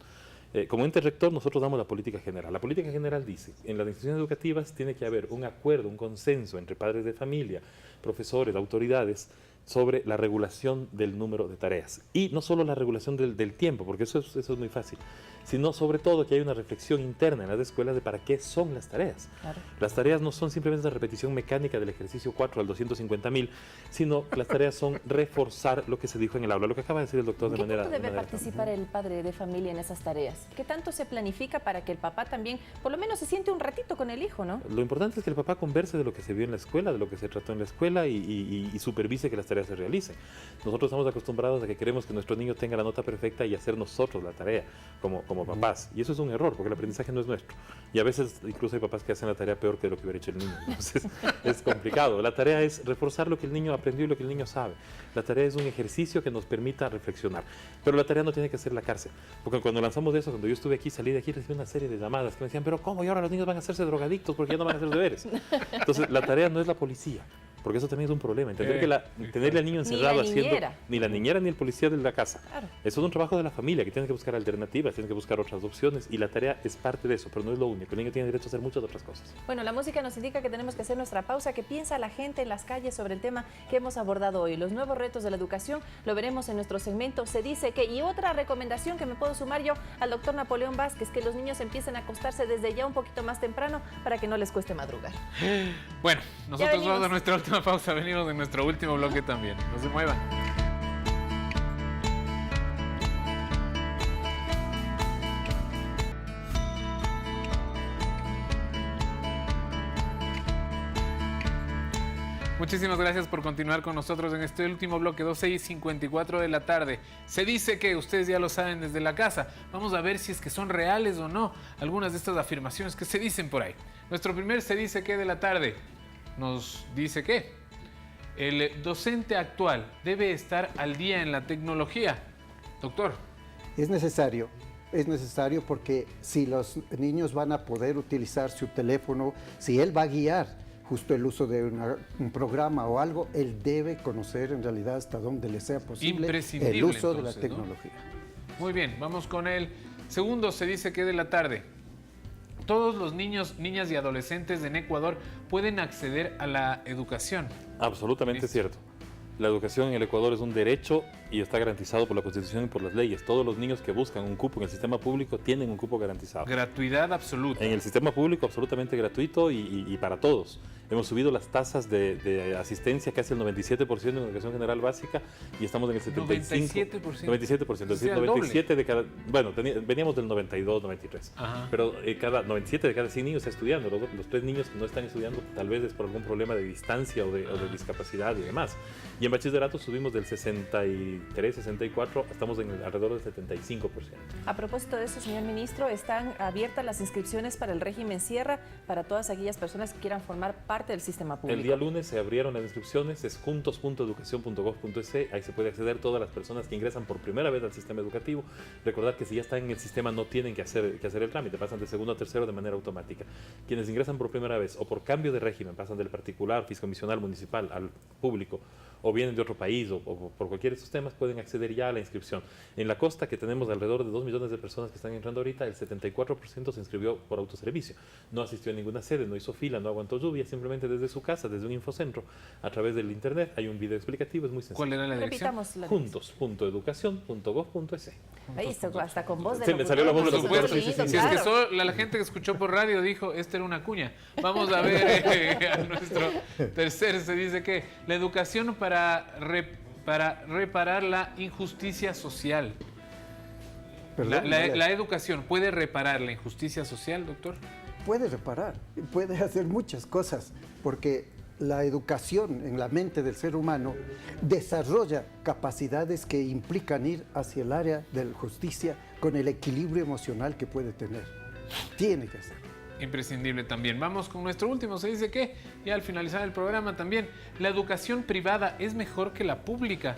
Como ente rector, nosotros damos la política general. La política general dice, en las instituciones educativas tiene que haber un acuerdo, un consenso entre padres de familia, profesores, autoridades, sobre la regulación del número de tareas. Y no solo la regulación del tiempo, porque eso es muy fácil, sino sobre todo que hay una reflexión interna en las escuelas de para qué son las tareas. Claro. Las tareas no son simplemente una repetición mecánica del ejercicio 4 al 250.000, sino que las tareas son reforzar lo que se dijo en el aula, lo que acaba de decir el doctor de manera... ¿Qué debe participar el padre de familia en esas tareas? ¿Qué tanto se planifica para que el papá también, por lo menos, se siente un ratito con el hijo, no? Lo importante es que el papá converse de lo que se vio en la escuela, de lo que se trató en la escuela y supervise que las tareas se realicen. Nosotros estamos acostumbrados a que queremos que nuestro niño tenga la nota perfecta y hacer nosotros la tarea como papás. Y eso es un error, porque el aprendizaje no es nuestro. Y a veces incluso hay papás que hacen la tarea peor que lo que hubiera hecho el niño. Entonces es complicado. La tarea es reforzar lo que el niño aprendió y lo que el niño sabe. La tarea es un ejercicio que nos permita reflexionar. Pero la tarea no tiene que ser la cárcel. Porque cuando lanzamos eso, cuando yo estuve aquí, salí de aquí, recibí una serie de llamadas que me decían, pero ¿cómo? Y ahora los niños van a hacerse drogadictos porque ya no van a hacer deberes. Entonces la tarea no es la policía. Porque eso también es un problema. Entender que tenerle al niño encerrado haciendo... Ni la niñera ni el policía de la casa. Claro. Eso es un trabajo de la familia, que tiene que buscar alternativas, tiene que buscar otras opciones, y la tarea es parte de eso, pero no es lo único. El niño tiene derecho a hacer muchas otras cosas. Bueno, la música nos indica que tenemos que hacer nuestra pausa. ¿Qué piensa la gente en las calles sobre el tema que hemos abordado hoy? Los nuevos retos de la educación lo veremos en nuestro segmento Se Dice Que. Y otra recomendación que me puedo sumar yo al doctor Napoleón Vázquez, que los niños empiecen a acostarse desde ya un poquito más temprano para que no les cueste madrugar. Bueno, nosotros vamos a nuestra última pausa, venimos en nuestro último bloque también. No se muevan. Muchísimas gracias por continuar con nosotros en este último bloque, 12:54 de la tarde. Se dice que ustedes ya lo saben desde la casa. Vamos a ver si es que son reales o no algunas de estas afirmaciones que se dicen por ahí. Nuestro primer Se Dice Que de la tarde nos dice que el docente actual debe estar al día en la tecnología. Doctor. Es necesario porque si los niños van a poder utilizar su teléfono, si él va a guiar justo el uso de un programa o algo, él debe conocer en realidad hasta donde le sea posible el uso de la tecnología. ¿No? Muy bien, vamos con el segundo Se Dice Que de la tarde. Todos los niños, niñas y adolescentes en Ecuador pueden acceder a la educación. Absolutamente cierto. La educación en el Ecuador es un derecho y está garantizado por la Constitución y por las leyes. Todos los niños que buscan un cupo en el sistema público tienen un cupo garantizado. Gratuidad absoluta. En el sistema público absolutamente gratuito y para todos. Hemos subido las tasas de asistencia casi el 97% en educación general básica y estamos en el 75%. 97%. Es decir, 97 de cada... Bueno, veníamos del 92, 93. Ajá. Pero 97 de cada 100 niños está estudiando. Los 3 niños que no están estudiando tal vez es por algún problema de distancia o de discapacidad y demás. Y en bachillerato subimos del 63, 64, estamos en alrededor del 75%. A propósito de eso, señor ministro, están abiertas las inscripciones para el régimen Sierra para todas aquellas personas que quieran formar parte del sistema público. El día lunes se abrieron las inscripciones, es juntos.educacion.gov.es, ahí se puede acceder todas las personas que ingresan por primera vez al sistema educativo. Recordad que si ya están en el sistema no tienen que hacer el trámite, pasan de segundo a tercero de manera automática. Quienes ingresan por primera vez o por cambio de régimen, pasan del particular, fiscomisional, municipal al público, o vienen de otro país o por cualquiera de estos temas, pueden acceder ya a la inscripción. En la costa, que tenemos alrededor de 2 millones de personas que están entrando ahorita, el 74% se inscribió por autoservicio. No asistió a ninguna sede, no hizo fila, no aguantó lluvia, simplemente desde su casa, desde un infocentro, a través del internet. Hay un video explicativo, es muy sencillo. ¿Cuál era la dirección? Juntos.educacion.gov.es. Ahí está, hasta con voz de sí, me salió la voz de locutor. Si es que solo la gente que escuchó por radio dijo, esta era una cuña. Vamos a ver a nuestro tercer Se Dice Que la educación para reparar la injusticia social. ¿La educación puede reparar la injusticia social, doctor? Puede reparar, puede hacer muchas cosas, porque la educación en la mente del ser humano desarrolla capacidades que implican ir hacia el área de la justicia con el equilibrio emocional que puede tener. Tiene que hacer. Imprescindible también. Vamos con nuestro último Se Dice Que, y al finalizar el programa también, ¿la educación privada es mejor que la pública?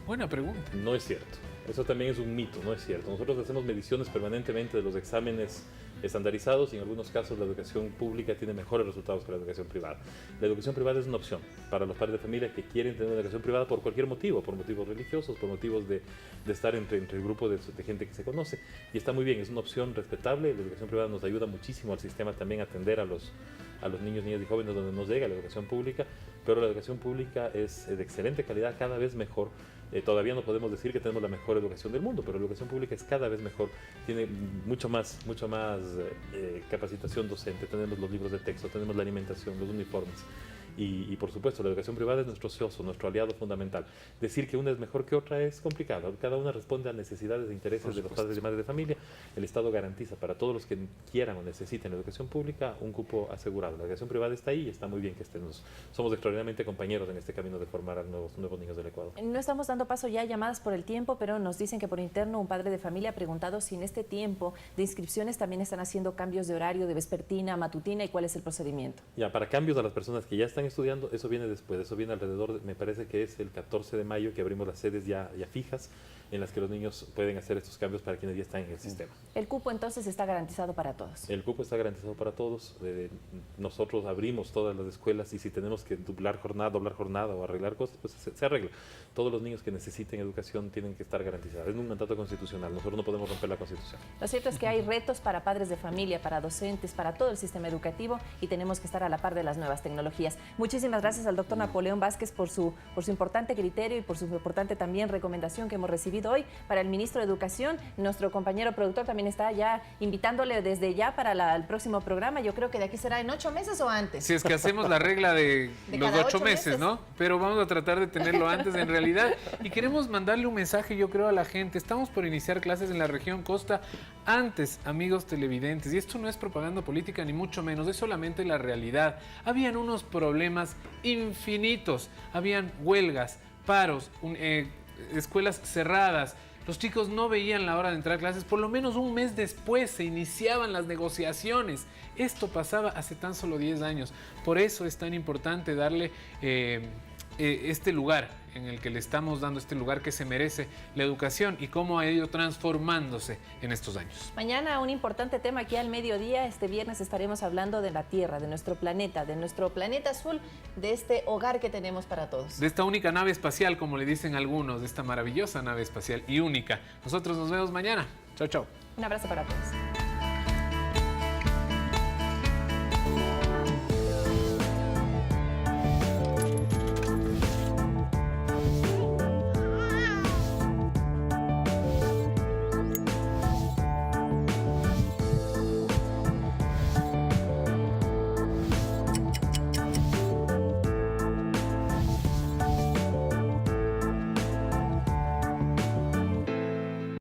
Buena pregunta. No es cierto. Eso también es un mito, no es cierto. Nosotros hacemos mediciones permanentemente de los exámenes estandarizados y en algunos casos la educación pública tiene mejores resultados que la educación privada. La educación privada es una opción para los padres de familia que quieren tener una educación privada por cualquier motivo, por motivos religiosos, por motivos de estar entre el grupo de gente que se conoce. Y está muy bien, es una opción respetable. La educación privada nos ayuda muchísimo al sistema también a atender a los niños, niñas y jóvenes donde nos llega la educación pública, pero la educación pública es de excelente calidad, cada vez mejor. Todavía no podemos decir que tenemos la mejor educación del mundo, pero la educación pública es cada vez mejor, tiene mucho más capacitación docente, tenemos los libros de texto, tenemos la alimentación, los uniformes. Y por supuesto, la educación privada es nuestro socio, nuestro aliado fundamental. Decir que una es mejor que otra es complicado. Cada una responde a necesidades e intereses de los padres y madres de familia. El Estado garantiza para todos los que quieran o necesiten educación pública un cupo asegurado. La educación privada está ahí y está muy bien que estemos. Somos extraordinariamente compañeros en este camino de formar a nuevos niños del Ecuador. No estamos dando paso ya a llamadas por el tiempo, pero nos dicen que por interno un padre de familia ha preguntado si en este tiempo de inscripciones también están haciendo cambios de horario de vespertina, matutina y cuál es el procedimiento. Ya, para cambios a las personas que ya están estudiando, eso viene después, eso viene alrededor, me parece que es el 14 de mayo que abrimos las sedes ya fijas en las que los niños pueden hacer estos cambios para quienes ya están en el sistema. ¿El cupo entonces está garantizado para todos? El cupo está garantizado para todos. Nosotros abrimos todas las escuelas y si tenemos que doblar jornada o arreglar cosas, pues se arregla. Todos los niños que necesiten educación tienen que estar garantizados. Es un mandato constitucional, nosotros no podemos romper la Constitución. Lo cierto es que hay retos para padres de familia, para docentes, para todo el sistema educativo y tenemos que estar a la par de las nuevas tecnologías. Muchísimas gracias al doctor Napoleón Vázquez por su importante criterio y por su importante también recomendación que hemos recibido hoy para el ministro de Educación. Nuestro compañero productor también está ya invitándole desde ya para el próximo programa. Yo creo que de aquí será en 8 meses o antes. Si es que hacemos la regla de los 8 meses, ¿no? Pero vamos a tratar de tenerlo antes en realidad. Y queremos mandarle un mensaje, yo creo, a la gente. Estamos por iniciar clases en la región Costa antes, amigos televidentes. Y esto no es propaganda política ni mucho menos, es solamente la realidad. Habían unos problemas infinitos. Habían huelgas, paros, escuelas cerradas. Los chicos no veían la hora de entrar a clases. Por lo menos un mes después se iniciaban las negociaciones. Esto pasaba hace tan solo 10 años. Por eso es tan importante darle este lugar en el que le estamos dando, este lugar que se merece la educación y cómo ha ido transformándose en estos años. Mañana un importante tema aquí al mediodía. Este viernes estaremos hablando de la Tierra, de nuestro planeta azul, de este hogar que tenemos para todos. De esta única nave espacial, como le dicen algunos, de esta maravillosa nave espacial y única. Nosotros nos vemos mañana. Chao, chao. Un abrazo para todos.